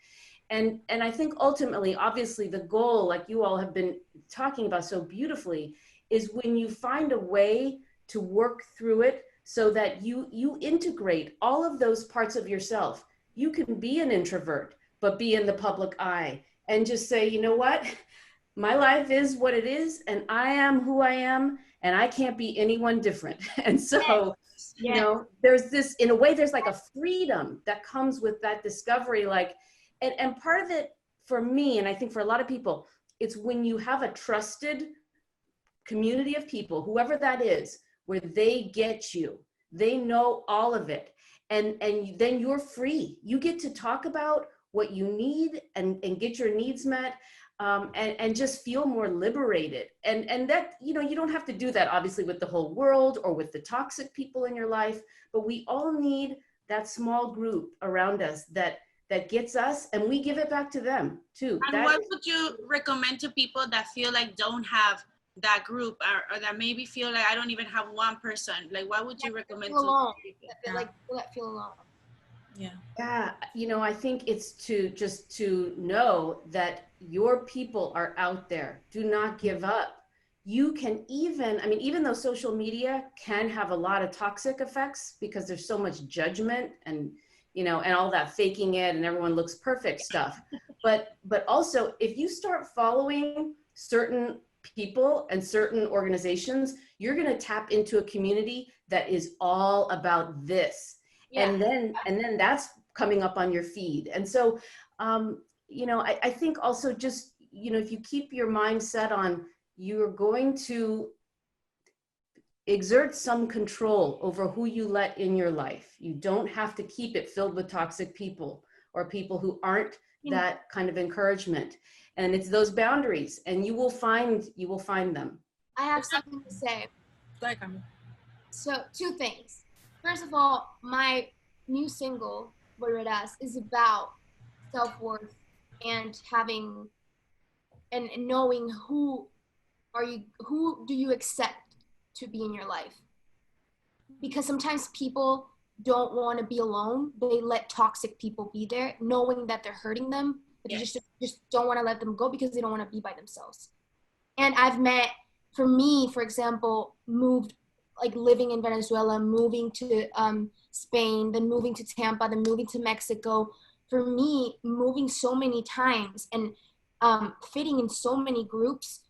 And I think ultimately, obviously the goal, like you all have been talking about so beautifully, is when you find a way to work through it so that you integrate all of those parts of yourself. You can be an introvert, but be in the public eye and just say, you know what, my life is what it is and I am who I am and I can't be anyone different. And so, you know, there's this, in a way, there's like a freedom that comes with that discovery, like, and part of it for me, and I think for a lot of people, it's when you have a trusted community of people, whoever that is, where they get you, they know all of it. And then you're free. You get to talk about what you need and get your needs met, and just feel more liberated. And that, you know, you don't have to do that obviously with the whole world or with the toxic people in your life, but we all need that small group around us that gets us, and we give it back to them too. And what would you recommend to people that feel like don't have that group or that maybe feel like I don't even have one person? Like, what would you recommend to alone. people? Like people that feel alone. Yeah, you know, I think it's to know that your people are out there. Do not give up. You can even though social media can have a lot of toxic effects because there's so much judgment and, you know, and all that faking it and everyone looks perfect stuff. But also if you start following certain people and certain organizations, you're going to tap into a community that is all about this. Yeah. And then that's coming up on your feed. And so, you know, I think also just, you know, if you keep your mind set on, you're going to exert some control over who you let in your life. You don't have to keep it filled with toxic people or people who aren't that kind of encouragement. And it's those boundaries, and you will find them. I have something to say. Go ahead, Carmen. So 2 things. First of all, my new single, Volverás, is about self-worth and having and knowing who do you accept to be in your life. Because sometimes people don't want to be alone. They let toxic people be there, knowing that they're hurting them, but they just don't want to let them go because they don't want to be by themselves. And I've met, for me, for example, moved, like living in Venezuela, moving to Spain, then moving to Tampa, then moving to Mexico. For me, moving so many times and fitting in so many groups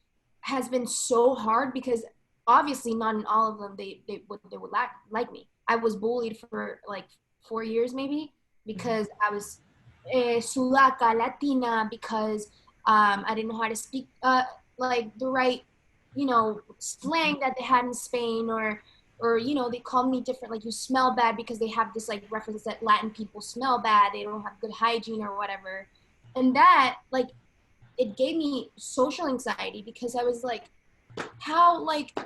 has been so hard, because obviously not in all of them they would like me. I was bullied for like 4 years maybe, because I was Sudaca, Latina, because I didn't know how to speak like the right, you know, slang that they had in Spain, or you know, they called me different, like you smell bad, because they have this like reference that Latin people smell bad, they don't have good hygiene or whatever. And that, like, it gave me social anxiety, because I was like, how, like,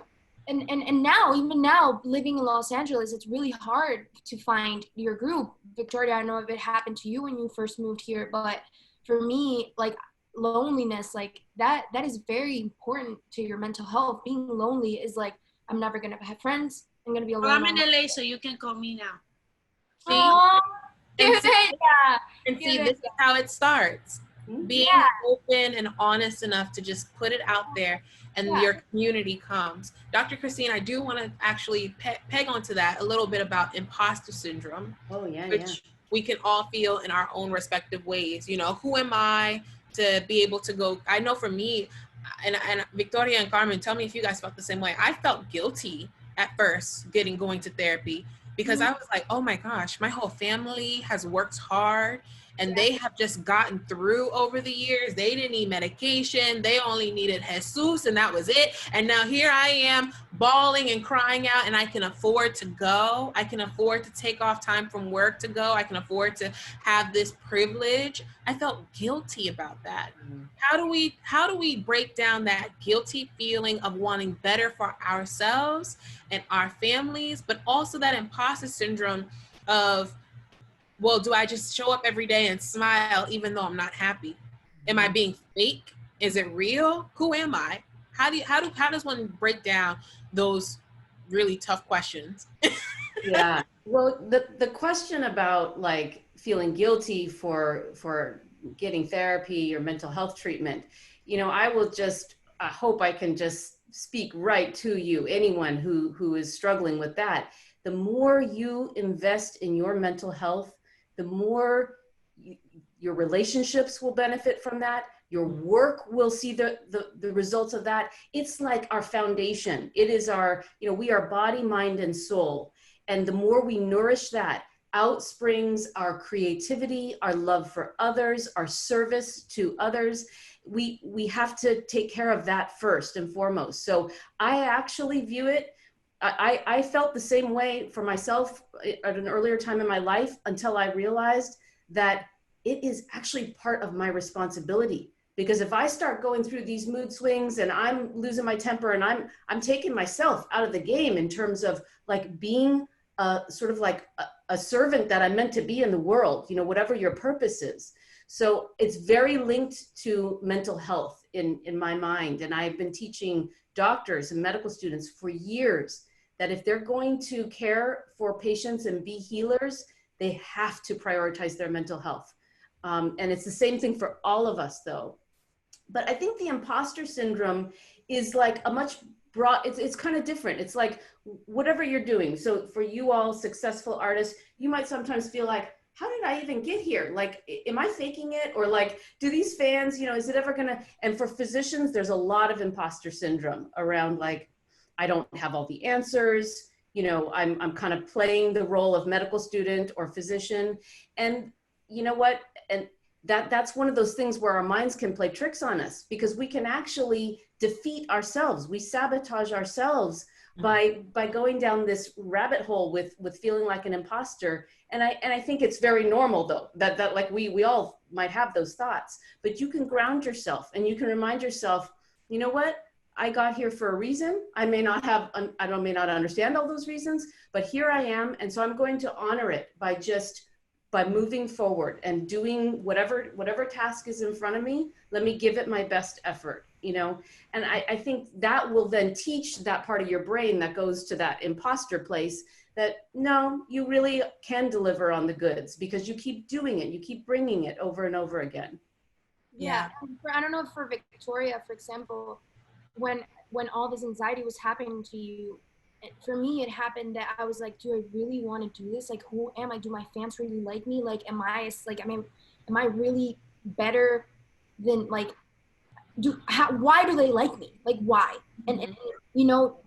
and now, even now, living in Los Angeles, it's really hard to find your group. Victoria, I don't know if it happened to you when you first moved here, but for me, like, loneliness, like that is very important to your mental health. Being lonely is like, I'm never gonna have friends, I'm gonna be alone. Well, I'm in LA, so you can call me now. See? See, this is how it starts. Being open and honest enough to just put it out there, and your community comes. Dr. Christine, I do want to actually peg onto that a little bit about imposter syndrome. Which we can all feel in our own respective ways. You know, who am I to be able to go? I know for me, and Victoria and Carmen, tell me if you guys felt the same way. I felt guilty at first going to therapy, because I was like, oh my gosh, my whole family has worked hard, and they have just gotten through over the years. They didn't need medication. They only needed Jesus, and that was it. And now here I am bawling and crying out, and I can afford to go. I can afford to take off time from work to go. I can afford to have this privilege. I felt guilty about that. How do we break down that guilty feeling of wanting better for ourselves and our families, but also that imposter syndrome of, well, do I just show up every day and smile even though I'm not happy? Am I being fake? Is it real? Who am I? How does one break down those really tough questions? Yeah. Well, the question about like feeling guilty for getting therapy or mental health treatment, you know, I hope I can just speak right to you, anyone who is struggling with that. The more you invest in your mental health, the more your relationships will benefit from that. Your work will see the results of that. It's like our foundation. It is our, you know, we are body, mind, and soul. And the more we nourish that, out springs our creativity, our love for others, our service to others. We have to take care of that first and foremost. So I actually view it, I felt the same way for myself at an earlier time in my life, until I realized that it is actually part of my responsibility. Because if I start going through these mood swings and I'm losing my temper, and I'm taking myself out of the game in terms of like being sort of like a servant that I'm meant to be in the world, you know, whatever your purpose is. So it's very linked to mental health in my mind. And I've been teaching doctors and medical students for years that if they're going to care for patients and be healers, they have to prioritize their mental health. And it's the same thing for all of us though. But I think the imposter syndrome is like a much broad, it's kind of different. It's like whatever you're doing. So for you all successful artists, you might sometimes feel like, how did I even get here? Like, am I faking it? Or like, do these fans, you know, is it ever gonna, and for physicians, there's a lot of imposter syndrome around like, I don't have all the answers, you know, I'm kind of playing the role of medical student or physician. And you know what? And that's one of those things where our minds can play tricks on us, because we can actually defeat ourselves. We sabotage ourselves by going down this rabbit hole with feeling like an imposter. And I think it's very normal though, that like we all might have those thoughts, but you can ground yourself and you can remind yourself, you know what? I got here for a reason. I may not understand all those reasons, but here I am. And so I'm going to honor it by moving forward and doing whatever task is in front of me. Let me give it my best effort, you know? And I think that will then teach that part of your brain that goes to that imposter place that no, you really can deliver on the goods because you keep doing it. You keep bringing it over and over again. Yeah. I don't know if for Victoria, for example, when all this anxiety was happening to you, for me, it happened that I was like, do I really want to do this? Like, who am I? Do my fans really like me? Like, am I really better than like, why do they like me? Like, why? Mm-hmm. And you know,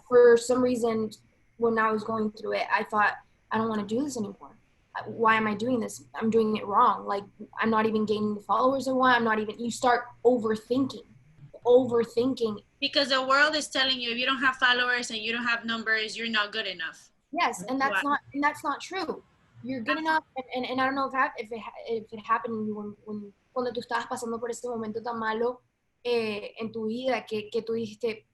for some reason, when I was going through it, I thought, I don't want to do this anymore. Why am I doing this? I'm doing it wrong. Like, I'm not even gaining the followers I want. You start overthinking. Because the world is telling you if you don't have followers and you don't have numbers, you're not good enough. Yes, and that's not true. You're good enough, and I don't know if it happened when cuando tú estabas pasando por ese momento tan malo en tu vida que tú dijiste,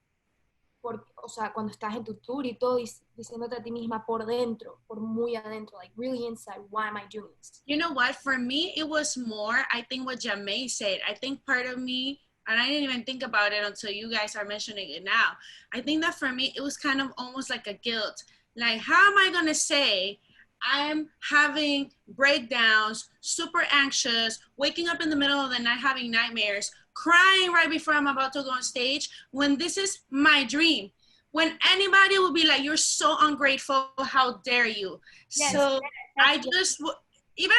o sea, cuando estás en tu tour y todo, diciéndote a ti misma por dentro, por muy adentro, like really inside, why am I doing this? You know what? For me, it was more, I think what Jamay said. I think part of me, and I didn't even think about it until you guys are mentioning it now. I think that for me, it was kind of almost like a guilt. Like, how am I going to say I'm having breakdowns, super anxious, waking up in the middle of the night having nightmares, crying right before I'm about to go on stage, when this is my dream? When anybody will be like, you're so ungrateful, how dare you? Yes, so I just... Even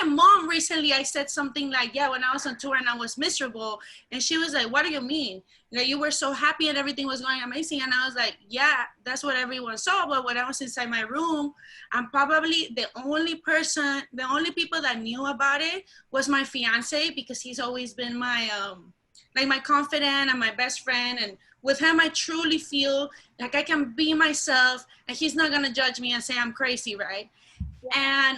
my mom recently, I said something like, yeah, when I was on tour and I was miserable, and she was like, what do you mean? Like, you were so happy and everything was going amazing. And I was like, yeah, that's what everyone saw. But when I was inside my room, I'm probably the only people that knew about it was my fiance, because he's always been my, like my confidant and my best friend. And with him, I truly feel like I can be myself and he's not gonna judge me and say I'm crazy, right? Yeah.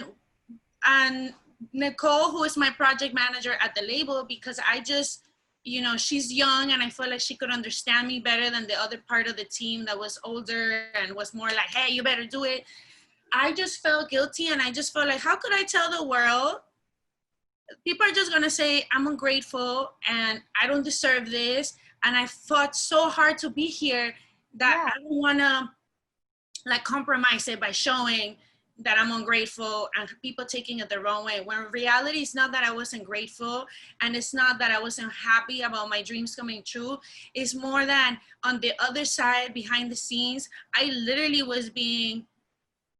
And Nicole, who is my project manager at the label, because I just, you know, she's young and I feel like she could understand me better than the other part of the team that was older and was more like, hey, you better do it. I just felt guilty, and I just felt like, how could I tell the world? People are just gonna say I'm ungrateful and I don't deserve this. And I fought so hard to be here that I don't wanna like compromise it by showing that I'm ungrateful and people taking it the wrong way. When in reality, it's not that I wasn't grateful, and it's not that I wasn't happy about my dreams coming true. It's more than on the other side, behind the scenes, I literally was being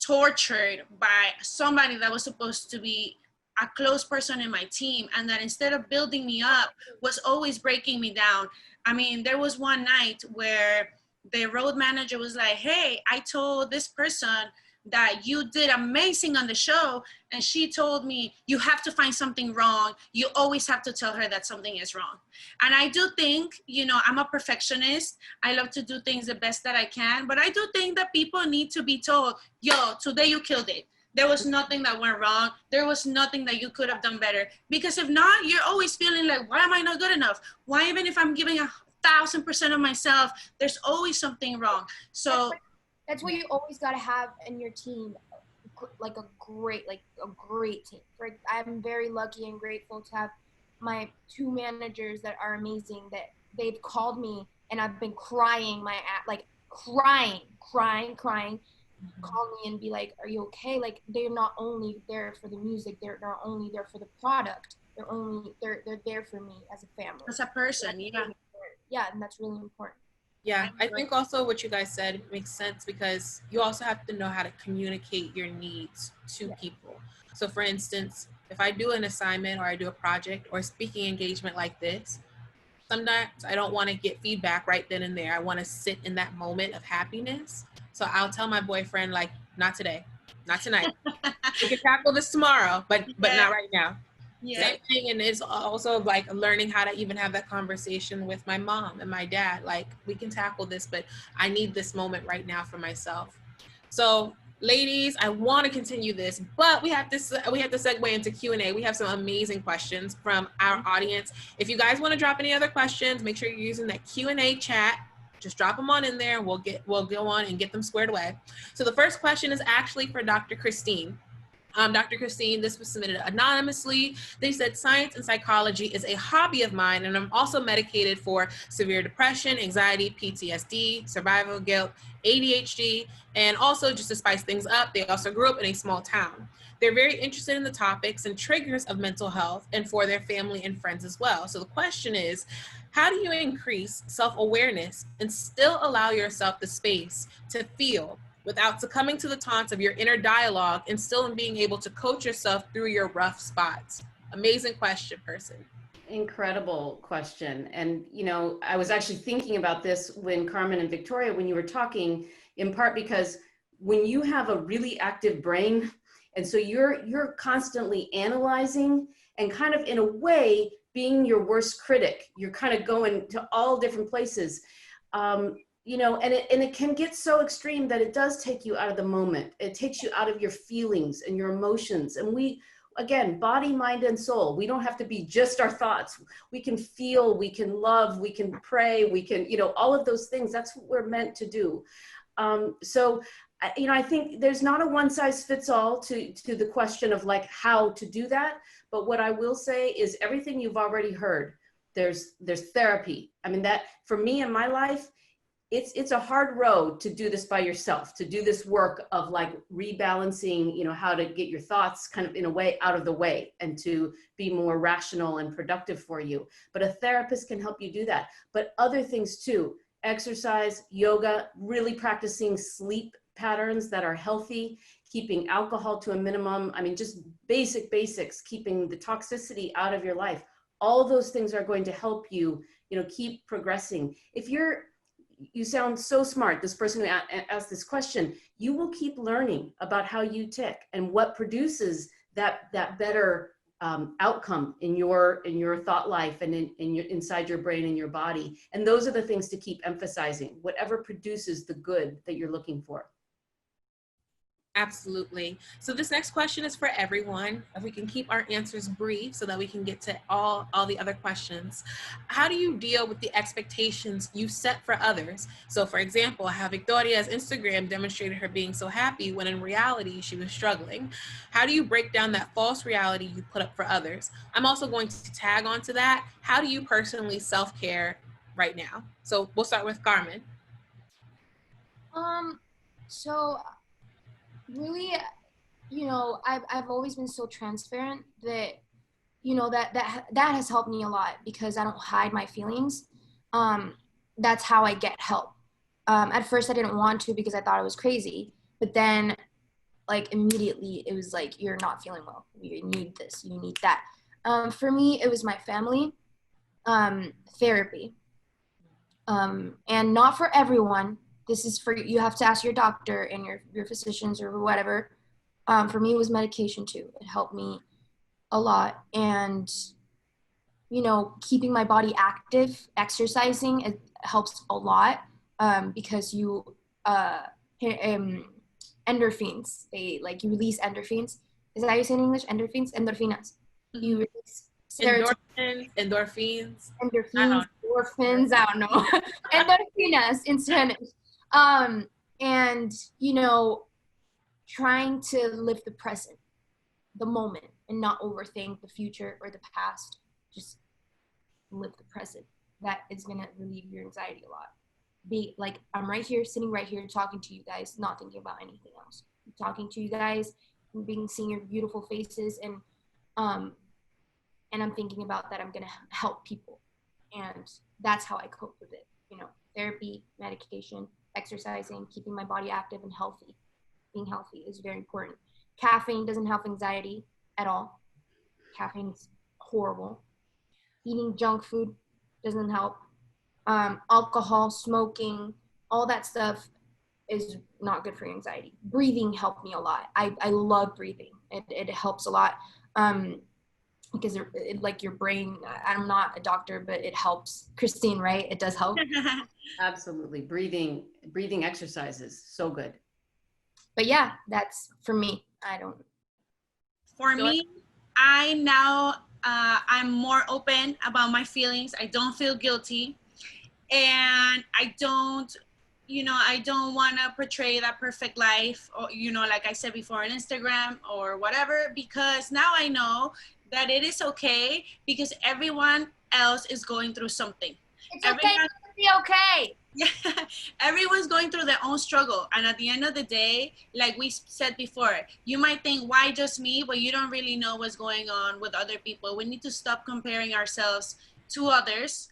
tortured by somebody that was supposed to be a close person in my team, and that instead of building me up, was always breaking me down. I mean, there was one night where the road manager was like, hey, I told this person that you did amazing on the show, and she told me, you have to find something wrong. You always have to tell her that something is wrong. And I do think, you know, I'm a perfectionist. I love to do things the best that I can, but I do think that people need to be told, yo, today you killed it. There was nothing that went wrong. There was nothing that you could have done better. Because if not, you're always feeling like, why am I not good enough? Why, even if I'm giving 1,000% of myself, there's always something wrong. So that's what you always got to have in your team, like a great team. Like, I'm very lucky and grateful to have my two managers that are amazing, that they've called me and I've been crying crying, call me and be like, are you okay? Like, they're not only there for the music, they're not only there for the product, they're there for me as a family. As a person, yeah, and that's really important. Yeah, I think also what you guys said makes sense, because you also have to know how to communicate your needs to people. So for instance, if I do an assignment or I do a project or speaking engagement like this, sometimes I don't want to get feedback right then and there. I want to sit in that moment of happiness. So I'll tell my boyfriend, like, not today, not tonight. We can tackle this tomorrow, but not right now. Yeah. Same thing, and it's also like learning how to even have that conversation with my mom and my dad. Like, we can tackle this, but I need this moment right now for myself. So, ladies, I want to continue this, but we have to segue into Q&A. We have some amazing questions from our audience. If you guys want to drop any other questions, make sure you're using that Q&A chat. Just drop them on in there, and we'll go on and get them squared away. So the first question is actually for Dr. Christine. Dr. Christine, this was submitted anonymously. They said, science and psychology is a hobby of mine, and I'm also medicated for severe depression, anxiety, PTSD, survival guilt, ADHD, and also, just to spice things up, they also grew up in a small town. They're very interested in the topics and triggers of mental health and for their family and friends as well. So the question is, how do you increase self-awareness and still allow yourself the space to feel without succumbing to the taunts of your inner dialogue and still being able to coach yourself through your rough spots? Amazing question, person. Incredible question. And, you know, I was actually thinking about this when Carmen and Victoria, when you were talking, in part because when you have a really active brain, and so you're constantly analyzing and kind of in a way being your worst critic, you're kind of going to all different places. You know, and it can get so extreme that it does take you out of the moment. It takes you out of your feelings and your emotions. And we, again, body, mind, and soul, we don't have to be just our thoughts. We can feel, we can love, we can pray, we can, you know, all of those things. That's what we're meant to do. So, you know, I think there's not a one size fits all to the question of like how to do that. But what I will say is everything you've already heard. There's therapy. I mean, that for me in my life, it's a hard road to do this by yourself, to do this work of like rebalancing, you know, how to get your thoughts kind of in a way out of the way and to be more rational and productive for you. But a therapist can help you do that. But other things too, exercise, yoga, really practicing sleep patterns that are healthy, keeping alcohol to a minimum. I mean, just basics, keeping the toxicity out of your life. All those things are going to help you, you know, keep progressing. You sound so smart, this person who asked this question. You will keep learning about how you tick and what produces that better outcome in your thought life and in your inside your brain and your body. And those are the things to keep emphasizing, whatever produces the good that you're looking for. Absolutely. So this next question is for everyone. If we can keep our answers brief so that we can get to all the other questions. How do you deal with the expectations you set for others? So for example, how Victoria's Instagram demonstrated her being so happy when in reality she was struggling. How do you break down that false reality you put up for others? I'm also going to tag onto that. How do you personally self-care right now? So we'll start with Carmen. So really, you know, I've always been so transparent that, you know, that has helped me a lot because I don't hide my feelings. That's how I get help. At first I didn't want to because I thought it was crazy, but then like immediately it was like, you're not feeling well. You need this, you need that. For me, it was my family, therapy. And not for everyone. This is for, you have to ask your doctor and your physicians or whatever. For me, it was medication too. It helped me a lot. And, you know, keeping my body active, exercising, it helps a lot because you, endorphins, you release endorphins. Is that how you say in English? Endorphins? Endorphinas. You release Endorphins. Endorphins, I don't know. Endorphinas in Spanish. And, you know, trying to live the present, the moment, and not overthink the future or the past. Just live the present. That is going to relieve your anxiety a lot. Be like, I'm right here, sitting right here, talking to you guys, not thinking about anything else. I'm talking to you guys, and seeing your beautiful faces, and I'm thinking about that I'm going to help people. And that's how I cope with it. You know, therapy, medication, exercising, keeping my body active and healthy. Being healthy is very important. Caffeine doesn't help anxiety at all. Caffeine's horrible. Eating junk food doesn't help. Alcohol, smoking, all that stuff is not good for your anxiety. Breathing helped me a lot. I love breathing. It helps a lot. Because it like your brain, I'm not a doctor, but it helps. Christine, right? It does help. Absolutely. Breathing exercises, so good. But yeah, that's for me. For me, I now, I'm more open about my feelings. I don't feel guilty. And I don't want to portray that perfect life, or, like I said before, on Instagram or whatever, because now I know that it is okay, because everyone else is going through something. It's okay to be okay. Yeah, everyone's going through their own struggle. And at the end of the day, like we said before, you might think, why just me? But you don't really know what's going on with other people. We need to stop comparing ourselves to others.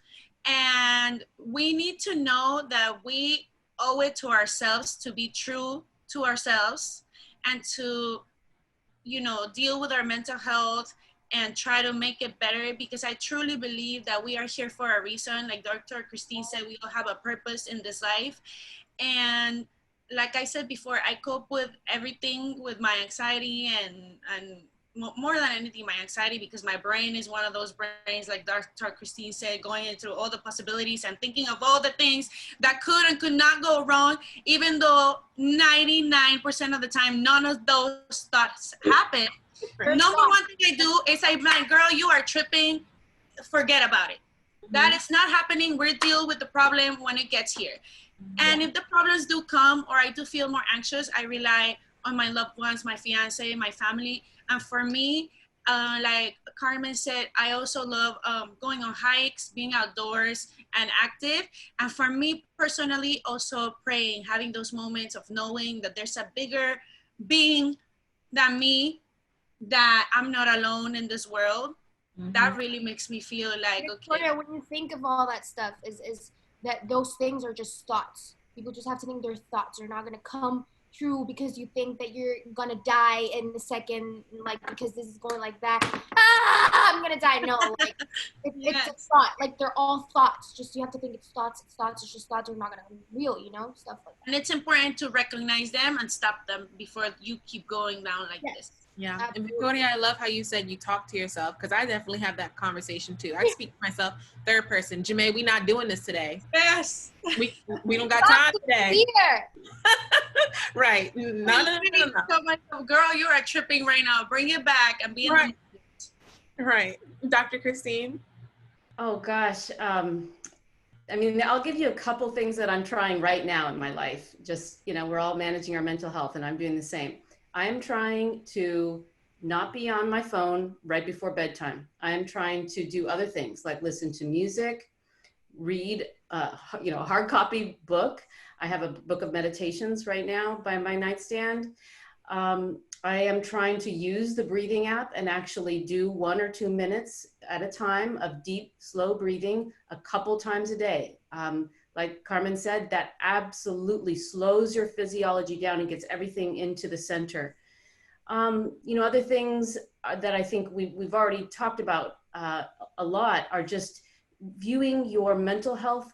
And we need to know that we owe it to ourselves to be true to ourselves and to, deal with our mental health and try to make it better, because I truly believe that we are here for a reason. Like Dr. Christine said, we all have a purpose in this life. And like I said before, I cope with everything with my anxiety and more than anything, my anxiety, because my brain is one of those brains, like Dr. Christine said, going into all the possibilities and thinking of all the things that could and could not go wrong, even though 99% of the time, none of those thoughts happen. Number one thing I do is I like, girl, you are tripping, forget about it. That is not happening. We'll deal with the problem when it gets here. And if the problems do come, or I do feel more anxious, I rely on my loved ones, my fiance, my family. And for me, like Carmen said, I also love going on hikes, being outdoors and active. And for me personally, also praying, having those moments of knowing that there's a bigger being than me, that I'm not alone in this world. That really makes me feel like, okay. Victoria, when you think of all that stuff, is that those things are just thoughts. People just have to think they're thoughts. They're not going to come true because you think that you're going to die in a second, like, because this is going like that. I'm going to die. No, like, it's a thought. Like, they're all thoughts. Just, you have to think it's thoughts. It's just thoughts. They're not going to be real, stuff like that. And it's important to recognize them and stop them before you keep going down like this. Yeah. Absolutely. And Victoria, I love how you said you talk to yourself, because I definitely have that conversation too. I speak to myself third person. Jamae, we not doing this today. Yes. We don't got time today. Right. No. Tell myself, girl, you are tripping right now. Bring it back and be in the moment. Right. Dr. Christine? Oh gosh. I'll give you a couple things that I'm trying right now in my life. Just, we're all managing our mental health, and I'm doing the same. I'm trying to not be on my phone right before bedtime. I'm trying to do other things like listen to music, read a hard copy book. I have a book of meditations right now by my nightstand. I am trying to use the breathing app and actually do 1 or 2 minutes at a time of deep, slow breathing a couple times a day. Like Carmen said, that absolutely slows your physiology down and gets everything into the center. Other things that I think we've already talked about a lot are just viewing your mental health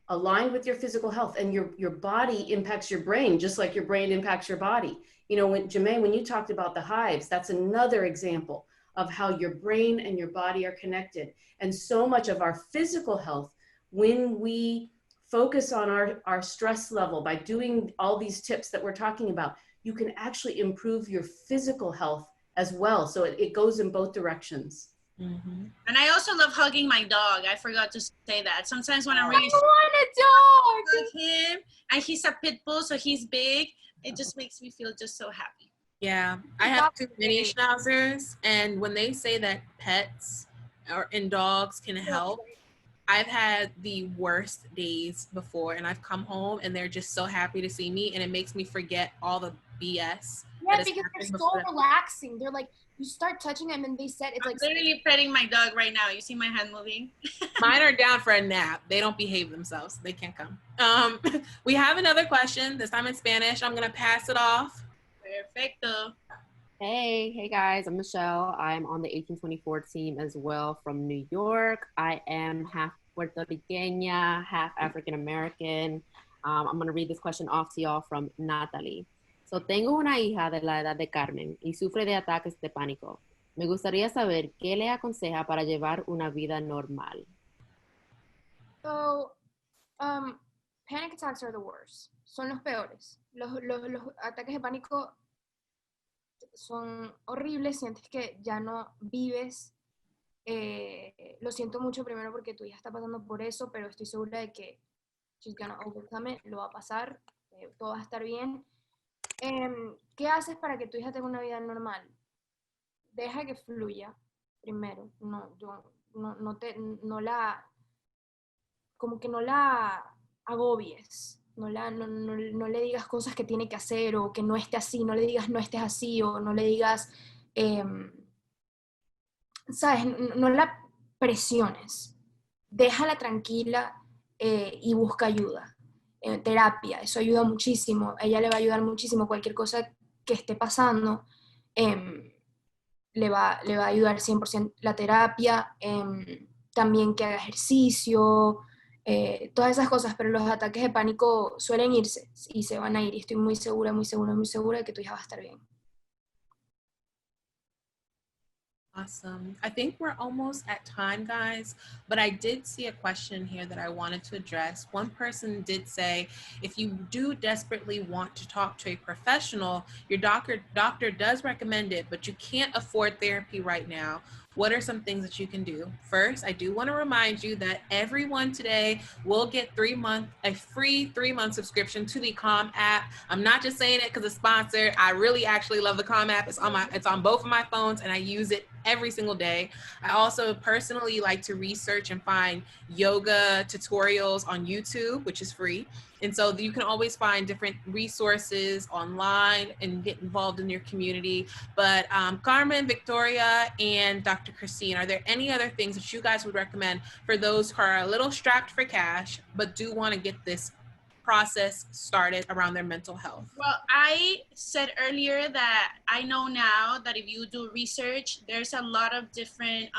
aligned with your physical health, and your body impacts your brain just like your brain impacts your body. Jamae, when you talked about the hives, that's another example of how your brain and your body are connected. And so much of our physical health, when we focus on our stress level by doing all these tips that we're talking about, you can actually improve your physical health as well. So it goes in both directions. Mm-hmm. And I also love hugging my dog. I forgot to say that. Sometimes when I'm really hug him, and he's a pit bull, so he's big, it just makes me feel just so happy. Yeah, I have 2 mini schnauzers, and when they say that pets and dogs can help, I've had the worst days before, and I've come home and they're just so happy to see me, and it makes me forget all the BS. Yeah, because they're so relaxing. They're like, you start touching them and they said it's like. I'm literally petting my dog right now. You see my hand moving? Mine are down for a nap. They don't behave themselves. They can't come. We have another question, this time in Spanish. I'm going to pass it off. Perfecto. Hey guys, I'm Michelle. I'm on the 1824 team as well from New York. I am half Puerto Riqueña, half African American. I'm going to read this question off to y'all from Natalie. So, tengo una hija de la edad de Carmen y sufre de ataques de pánico. Me gustaría saber qué le aconseja para llevar una vida normal. So, panic attacks are the worst. Son los peores. Los ataques de pánico son horribles, sientes que ya no vives. Lo siento mucho primero porque tu hija está pasando por eso, pero estoy segura de que she's gonna overcome it, lo va a pasar, todo va a estar bien. ¿Qué haces para que tu hija tenga una vida normal? Deja que fluya primero, no la agobies. No le digas cosas que tiene que hacer o que no esté así, no le digas no estés así o no le digas, ¿sabes? No la presiones. Déjala tranquila y busca ayuda. Terapia, eso ayuda muchísimo. A ella le va a ayudar muchísimo. Cualquier cosa que esté pasando le va a ayudar 100% la terapia. También que haga ejercicio. Todas esas cosas, pero los ataques de pánico suelen irse y se van a ir y estoy muy segura de que tu hija va a estar bien. Awesome. I think we're almost at time, guys, but I did see a question here that I wanted to address. One person did say, if you do desperately want to talk to a professional, your doctor does recommend it, but you can't afford therapy right now. What are some things that you can do? First, I do want to remind you that everyone today will get a free 3-month subscription to the Calm app. I'm not just saying it because it's sponsored. I really actually love the Calm app. It's on both of my phones and I use it every single day. I also personally like to research and find yoga tutorials on YouTube, which is free. And so you can always find different resources online and get involved in your community. But Carmen, Victoria, and Dr. Christine, are there any other things that you guys would recommend for those who are a little strapped for cash, but do want to get this process started around their mental health? Well, I said earlier that I know now that if you do research, there's a lot of different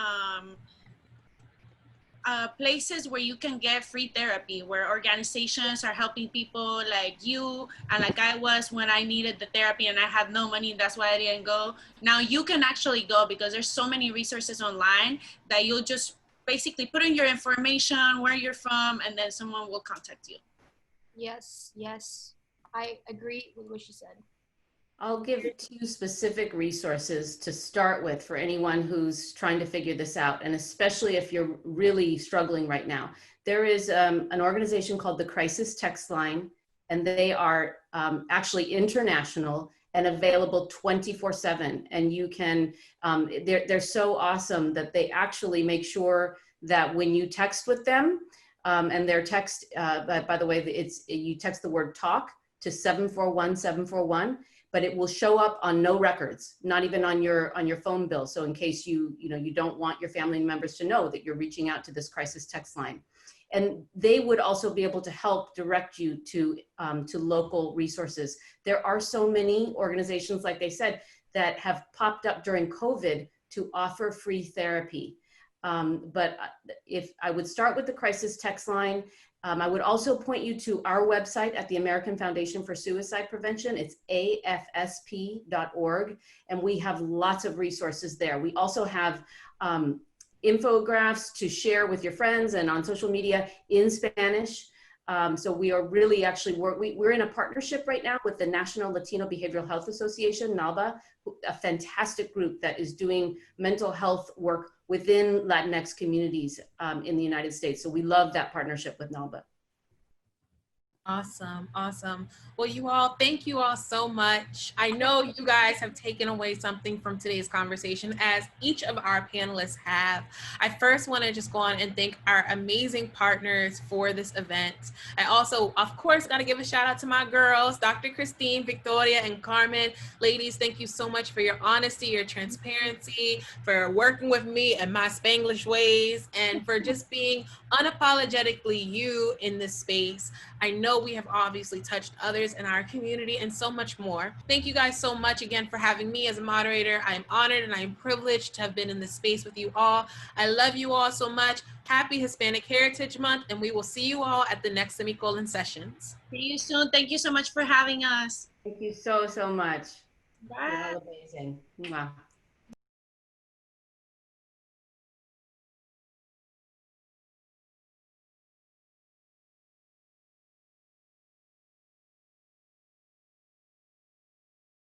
places where you can get free therapy, where organizations are helping people like you and like I was when I needed the therapy and I had no money. That's why I didn't go. Now you can actually go because there's so many resources online that you'll just basically put in your information, where you're from, and then someone will contact you. Yes, I agree with what she said. I'll give 2 specific resources to start with for anyone who's trying to figure this out, and especially if you're really struggling right now. There is an organization called the Crisis Text Line, and they are actually international and available 24/7. And you can, they're so awesome that they actually make sure that when you text with them, and their text, by the way, you text the word talk to 741-741. But it will show up on no records, not even on your phone bill. So in case you don't want your family members to know that you're reaching out to this crisis text line. And they would also be able to help direct you to local resources. There are so many organizations, like they said, that have popped up during COVID to offer free therapy. But if I would start with the crisis text line, I would also point you to our website at the American Foundation for Suicide Prevention. It's afsp.org, and we have lots of resources there. We also have infographics to share with your friends and on social media in Spanish. So we are really actually, we're in a partnership right now with the National Latino Behavioral Health Association, NALBA, a fantastic group that is doing mental health work within Latinx communities in the United States. So we love that partnership with NALBA. Awesome. Well, you all, thank you all so much. I know you guys have taken away something from today's conversation, as each of our panelists have. I first want to just go on and thank our amazing partners for this event. I also, of course, got to give a shout out to my girls, Dr. Christine, Victoria, and Carmen. Ladies, thank you so much for your honesty, your transparency, for working with me and my Spanglish ways, and for just being unapologetically you in this space. I know know we have obviously touched others in our community and so much more. Thank you guys so much again for having me as a moderator. I am honored and I am privileged to have been in this space with you all. I love you all so much. Happy Hispanic Heritage Month, and we will see you all at the next Semicolon sessions. See you soon. Thank you so much for having us. Thank you so, so much. Bye. You're all amazing. Mwah.